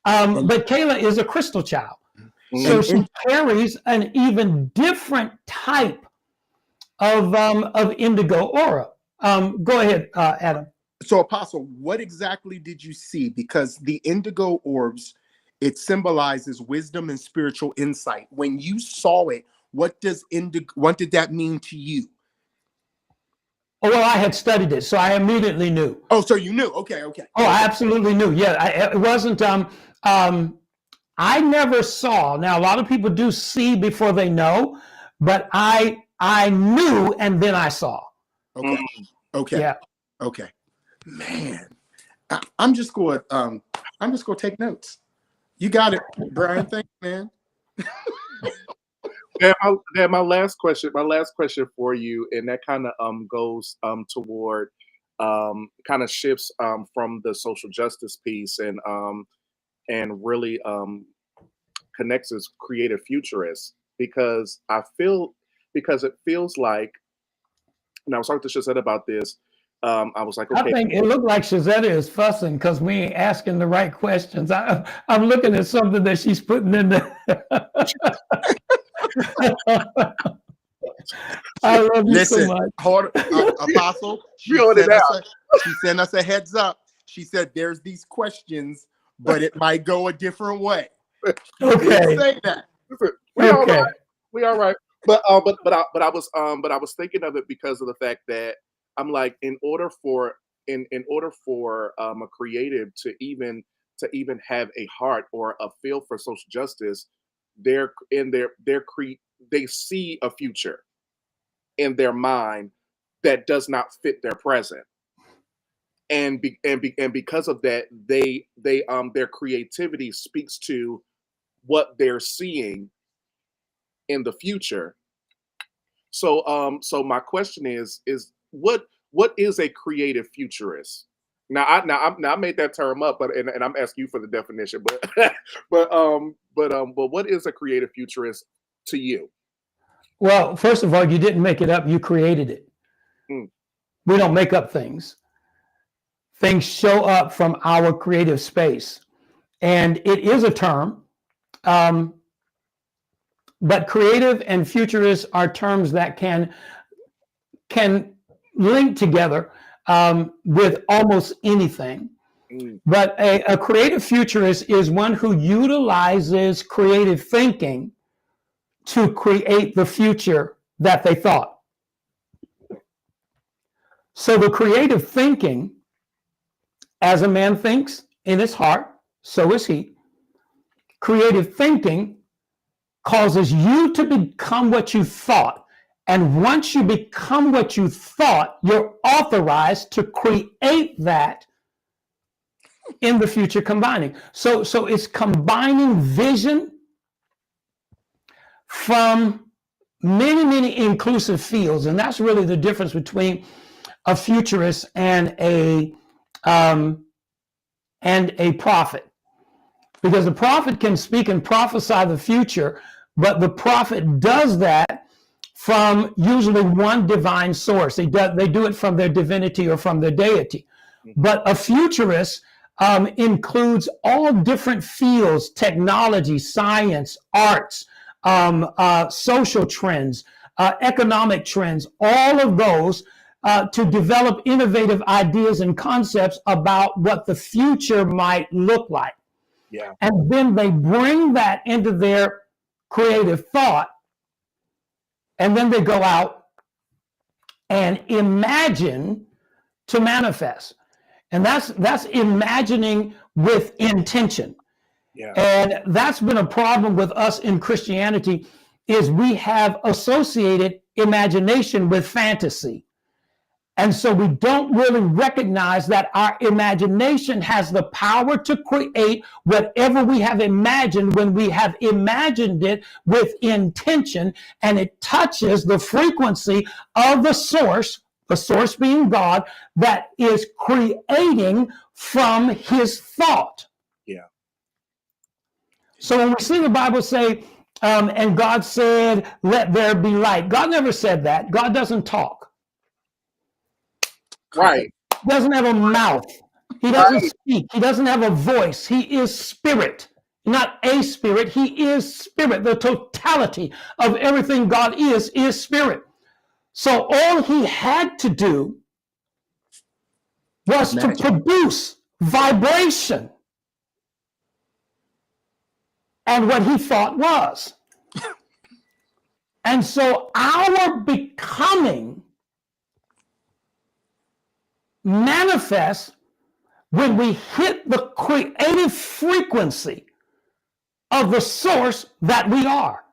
But Kayla is a crystal child. So she carries an even different type of indigo aura. Go ahead, Adam. So, Apostle, what exactly did you see? Because the indigo orbs, it symbolizes wisdom and spiritual insight. When you saw it, what did that mean to you? Oh, well, I had studied it, so I immediately knew. Oh, so you knew? Okay. Oh, I absolutely knew. Yeah, it wasn't. I never saw. Now, a lot of people do see before they know, but I knew and then I saw. Okay. Yeah. Okay. Man, I'm just going to take notes. You got it, Brian. Thanks, man. My last question for you, and that kind of goes toward kind of shifts from the social justice piece and really connects as creative futurists, because it feels like, and I was talking to Shazette about this. I was like, okay. I think it looked like Shazetta is fussing because we ain't asking the right questions. I'm looking at something that she's putting in there. I love you so much. Apostle, she sent us a heads up. She said there's these questions, but it might go a different way. Okay. Say that. We all right. But I was thinking of it because of the fact that I'm like, in order for a creative to even have a heart or a feel for social justice, they see a future in their mind that does not fit their present, and because of that, their creativity speaks to what they're seeing in the future. So my question is what is a creative futurist? Now I made that term up, but and I'm asking you for the definition, but but what is a creative futurist to you? Well, first of all, you didn't make it up, you created it. We don't make up things. Things show up from our creative space. And it is a term. But creative and futurist are terms that can link together with almost anything. But a creative futurist is one who utilizes creative thinking to create the future that they thought. So the creative thinking As a man thinks in his heart, so is he. Creative thinking causes you to become what you thought. And once you become what you thought, you're authorized to create that in the future combining. So it's combining vision from many inclusive fields. And that's really the difference between a futurist and a prophet. Because the prophet can speak and prophesy the future, but the prophet does that from usually one divine source. They do it from their divinity or from their deity. But a futurist includes all different fields: technology, science, arts, social trends, economic trends, all of those to develop innovative ideas and concepts about what the future might look like. Yeah. And then they bring that into their creative thought, and then they go out and imagine to manifest. And that's imagining with intention. Yeah. And that's been a problem with us in Christianity, is we have associated imagination with fantasy. And so we don't really recognize that our imagination has the power to create whatever we have imagined when we have imagined it with intention, and it touches the frequency of the source being God, that is creating from his thought. Yeah. So when we see the Bible say, and God said, let there be light, God never said that. God doesn't talk. Right. He doesn't have a mouth. He doesn't speak. He doesn't have a voice. He is spirit, not a spirit. He is spirit. The totality of everything God is spirit. So all he had to do was to produce vibration and what he thought was. And so our becoming manifests when we hit the creative frequency of the source that we are.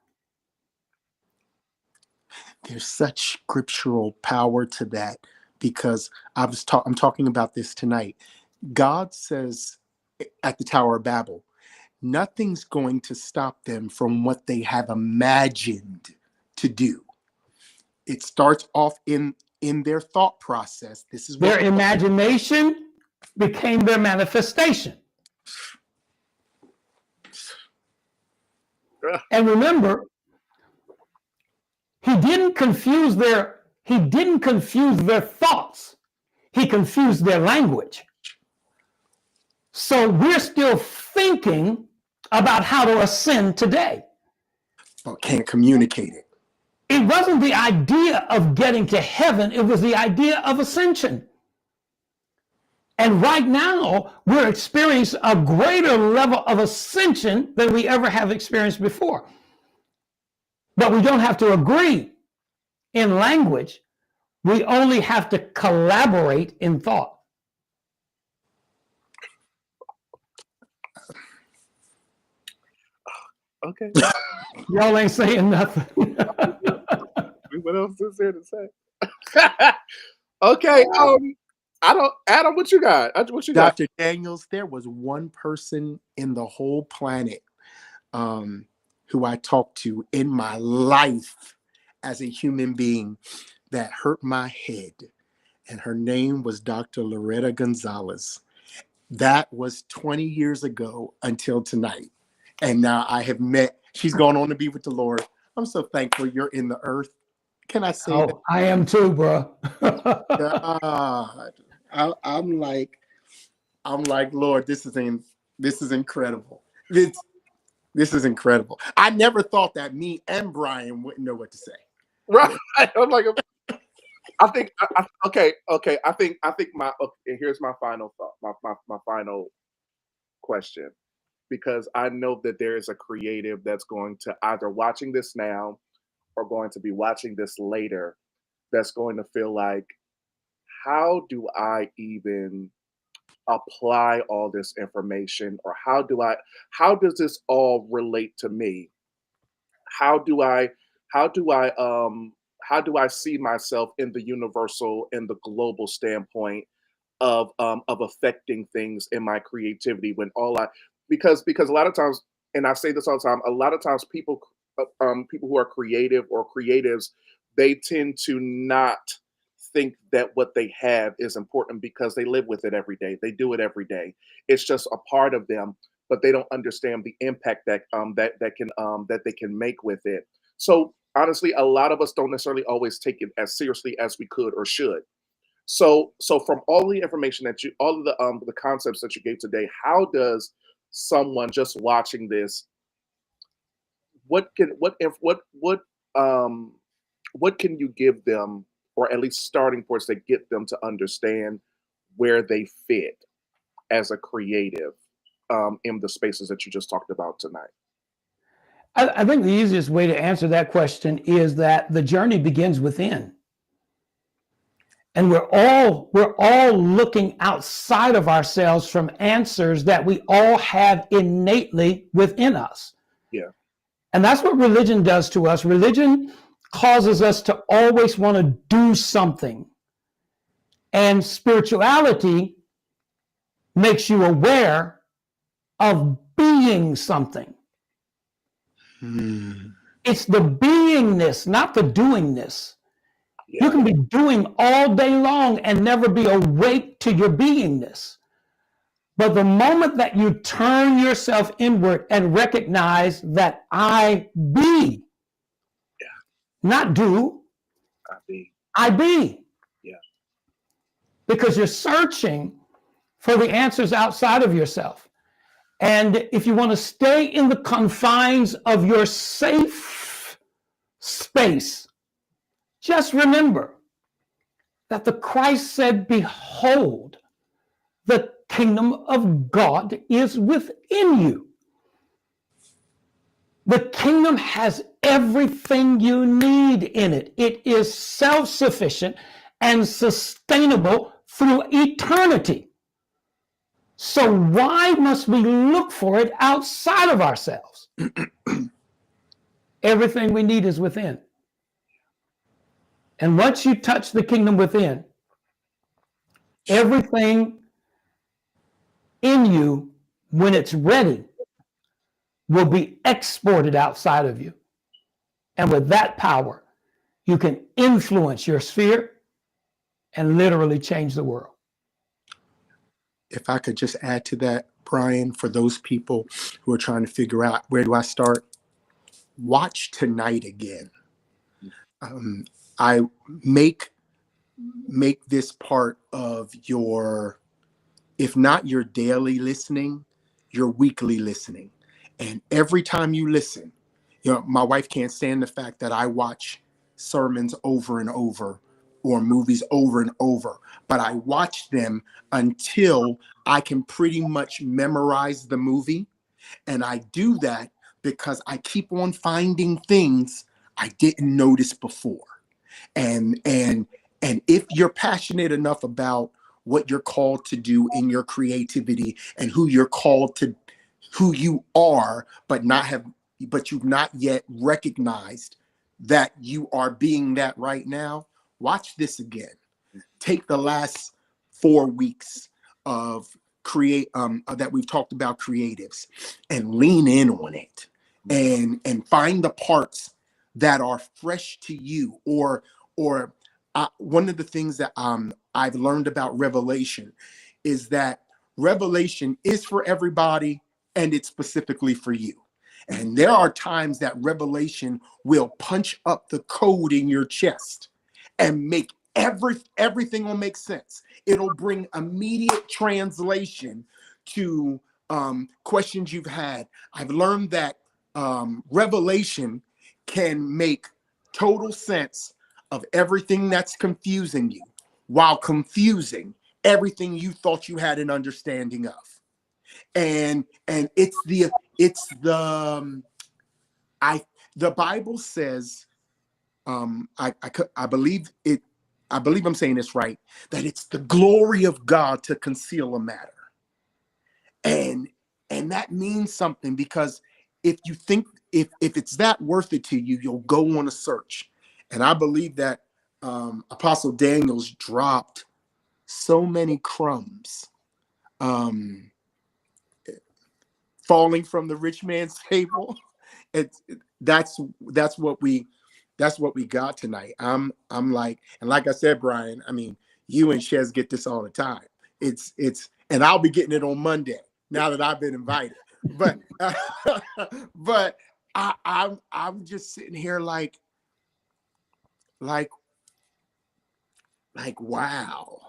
There's such scriptural power to that, because I'm talking about this tonight. God says at the Tower of Babel, nothing's going to stop them from what they have imagined to do. It starts off in their thought process. This is their imagination became their manifestation. And remember, he didn't confuse their thoughts. He confused their language. So we're still thinking about how to ascend today, but can't communicate it. It wasn't the idea of getting to heaven, it was the idea of ascension. And right now, we're experiencing a greater level of ascension than we ever have experienced before. But we don't have to agree in language. We only have to collaborate in thought. Okay. Y'all ain't saying nothing. What else is there to say? Okay. Adam, what you got? What you got? Dr. Daniels, there was one person in the whole planet who I talked to in my life as a human being that hurt my head. And her name was Dr. Loretta Gonzalez. That was 20 years ago until tonight. And now I have met, she's gone on to be with the Lord. I'm so thankful you're in the earth. Can I say that? I am too, bro. God, I'm like, Lord, this is incredible. This is incredible. I never thought that me and Brian wouldn't know what to say. Right. I'm like, I think, okay. I think here's my final thought, my final question, because I know that there is a creative that's going to either watching this now or going to be watching this later, that's going to feel like, how do I even apply all this information, or how does this all relate to me? How do I how do I how do I see myself in the universal and the global standpoint of affecting things in my creativity, when all I because a lot of times, and I say this all the time, a lot of times people who are creative or creatives, they tend to not think that what they have is important because they live with it every day. They do it every day. It's just a part of them, but they don't understand the impact that they can make with it. So honestly, a lot of us don't necessarily always take it as seriously as we could or should. So from all the information that all of the concepts that you gave today, how does someone just watching this, um what can you give them, or at least starting points that get them to understand where they fit as a creative in the spaces that you just talked about tonight? I think the easiest way to answer that question is that the journey begins within. And we're all looking outside of ourselves from answers that we all have innately within us. Yeah. And that's what religion does to us. Religion causes us to always want to do something. And spirituality makes you aware of being something. It's the beingness, not the doingness. Yeah. You can be doing all day long and never be awake to your beingness. But the moment that you turn yourself inward and recognize that I be, not do, I be. Yeah. Because you're searching for the answers outside of yourself. And if you want to stay in the confines of your safe space, just remember that the Christ said, behold, the kingdom of God is within you. The kingdom has everything you need in it. It is self-sufficient and sustainable through eternity. So why must we look for it outside of ourselves? Everything we need is within. And once you touch the kingdom within, everything in you, when it's ready, will be exported outside of you. And with that power, you can influence your sphere and literally change the world. If I could just add to that, Brian, for those people who are trying to figure out where do I start, watch tonight again. I make this part of your, if not your daily listening, your weekly listening. And every time you listen, my wife can't stand the fact that I watch sermons over and over or movies over and over, but I watch them until I can pretty much memorize the movie. And I do that because I keep on finding things I didn't notice before. And if you're passionate enough about what you're called to do in your creativity and who you are, but you've not yet recognized that you are being that right now, watch this again. Take the last 4 weeks of that we've talked about creatives and lean in on it and find the parts that are fresh to you, or one of the things that I've learned about revelation is that revelation is for everybody and it's specifically for you. And there are times that revelation will punch up the code in your chest and make everything will make sense. It'll bring immediate translation to questions you've had. I've learned that revelation can make total sense of everything that's confusing you, while confusing everything you thought you had an understanding of. And the Bible says, I believe it I believe I'm saying this right, that it's the glory of God to conceal a matter. And that means something, because if you think, if it's that worth it to you, you'll go on a search. And I believe that Apostle Daniel's dropped so many crumbs falling from the rich man's table. That's what we got tonight. I'm like, and like I said, Brian, I mean, you and Shez get this all the time. It's and I'll be getting it on Monday now that I've been invited. But but I'm just sitting here like wow.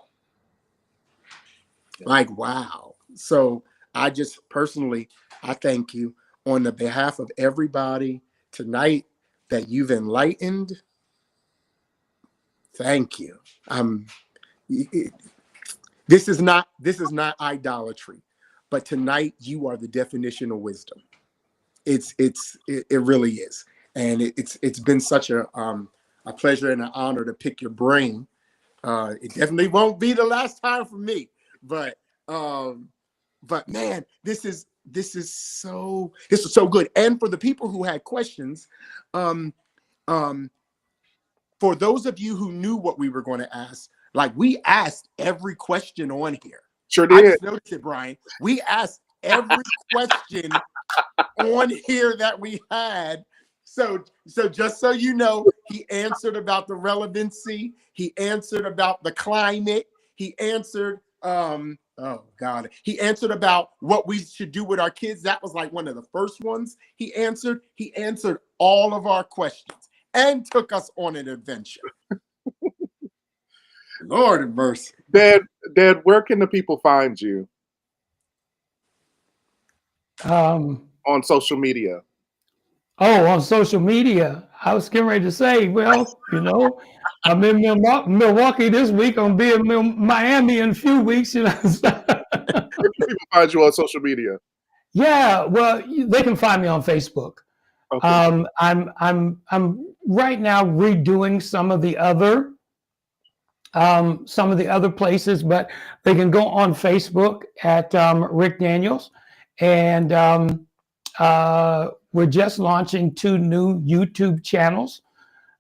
Like, wow. So I just personally, I thank you on the behalf of everybody tonight that you've enlightened. Thank you. This is not idolatry, but tonight you are the definition of wisdom. It really is. And it's been such a pleasure and an honor to pick your brain. It definitely won't be the last time for me. But man, this is so good. And for the people who had questions, for those of you who knew what we were going to ask, like, we asked every question on here. Sure did. I just noticed it, Brian. We asked every question on here that we had. So just so you know, he answered about the relevancy. He answered about the climate. He answered he answered about what we should do with our kids. That was like one of the first ones he answered. He answered all of our questions and took us on an adventure. Lord have mercy. Dad, where can the people find you on social media? Oh, on social media. I was getting ready to say, well, you know, I'm in Milwaukee this week. I'm going to be in Miami in a few weeks. You know. Where can people find you on social media? Yeah, well, they can find me on Facebook. Okay. I'm right now redoing some of the other places, but they can go on Facebook at Rick Daniels, and we're just launching 2 new YouTube channels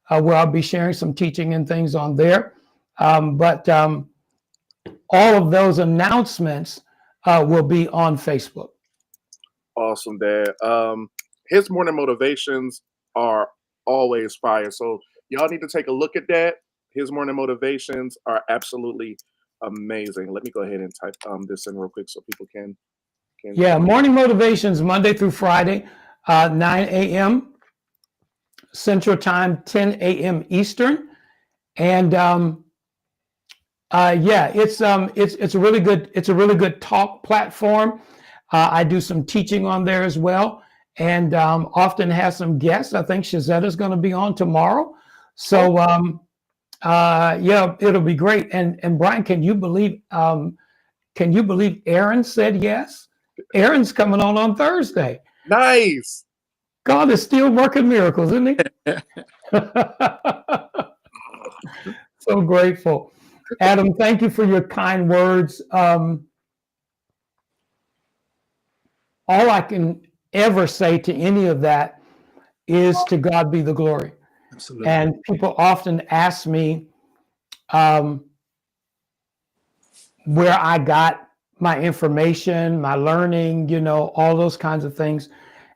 where I'll be sharing some teaching and things on there. But all of those announcements will be on Facebook. Awesome, Dad. His morning motivations are always fire. So y'all need to take a look at that. His morning motivations are absolutely amazing. Let me go ahead and type this in real quick so people can. Yeah, morning motivations Monday through Friday, 9 a.m. Central Time, 10 a.m. Eastern, and yeah, it's a really good talk platform. I do some teaching on there as well, and often have some guests. I think Shazetta's going to be on tomorrow, so yeah, it'll be great. And Brian, can you believe Aaron said yes? Aaron's coming on Thursday. Nice. God is still working miracles, isn't he? So grateful. Adam, thank you for your kind words. All I can ever say to any of that is to God be the glory. Absolutely. And people often ask me where I got my information, my learning, you know, all those kinds of things.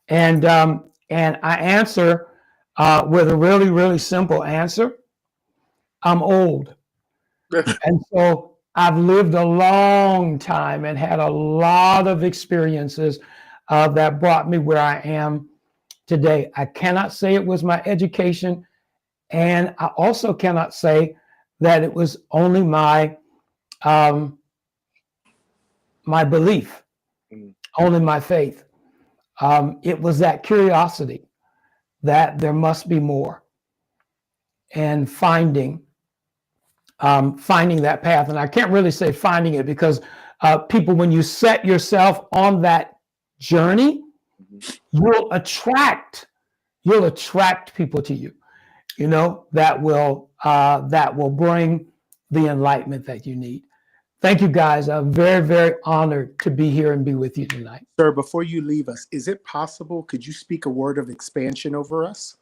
And I answer with a really, really simple answer. I'm old. And so I've lived a long time and had a lot of experiences that brought me where I am today. I cannot say it was my education. And I also cannot say that it was only my my belief, only my faith. It was that curiosity that there must be more, and finding that path. And I can't really say finding it, because people, when you set yourself on that journey, you'll attract people to you. that will bring the enlightenment that you need. Thank you, guys. I'm very, very honored to be here and be with you tonight. Sir, before you leave us, is it possible, could you speak a word of expansion over us?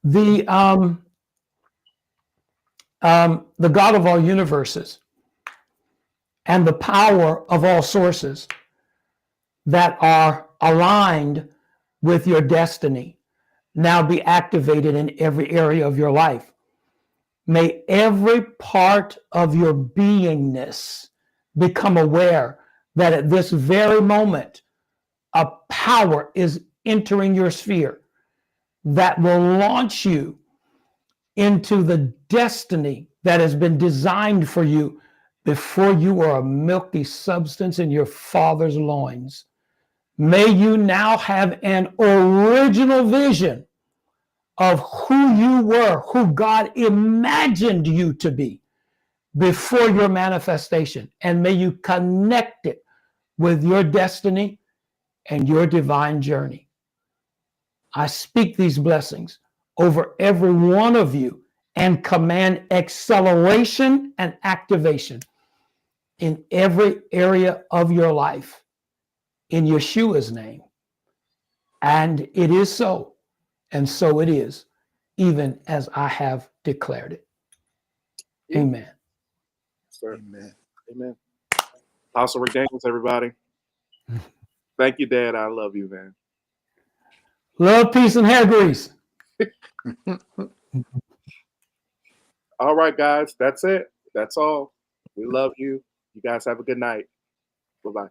The God of all universes and the power of all sources that are aligned with your destiny now be activated in every area of your life. May every part of your beingness become aware that at this very moment, a power is entering your sphere that will launch you into the destiny that has been designed for you before you were a milky substance in your father's loins. May you now have an original vision of who you were, who God imagined you to be before your manifestation. And may you connect it with your destiny and your divine journey. I speak these blessings over every one of you and command acceleration and activation in every area of your life in Yeshua's name. And it is so, and so it is, even as I have declared it. Amen. Sir. Amen. Amen. Apostle Rick Daniels, everybody. Thank you, Dad. I love you, man. Love, peace, and hair grease. All right, guys. That's it. That's all. We love you. You guys have a good night. Bye-bye.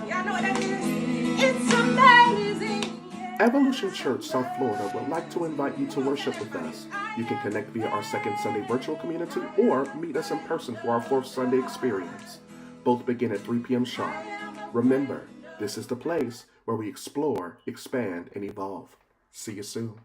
Y'all know what that is? It's amazing. Evolution Church South Florida would like to invite you to worship with us. You can connect via our second Sunday virtual community or meet us in person for our fourth Sunday experience. Both begin at 3 p.m. sharp. Remember, this is the place where we explore, expand, and evolve. See you soon.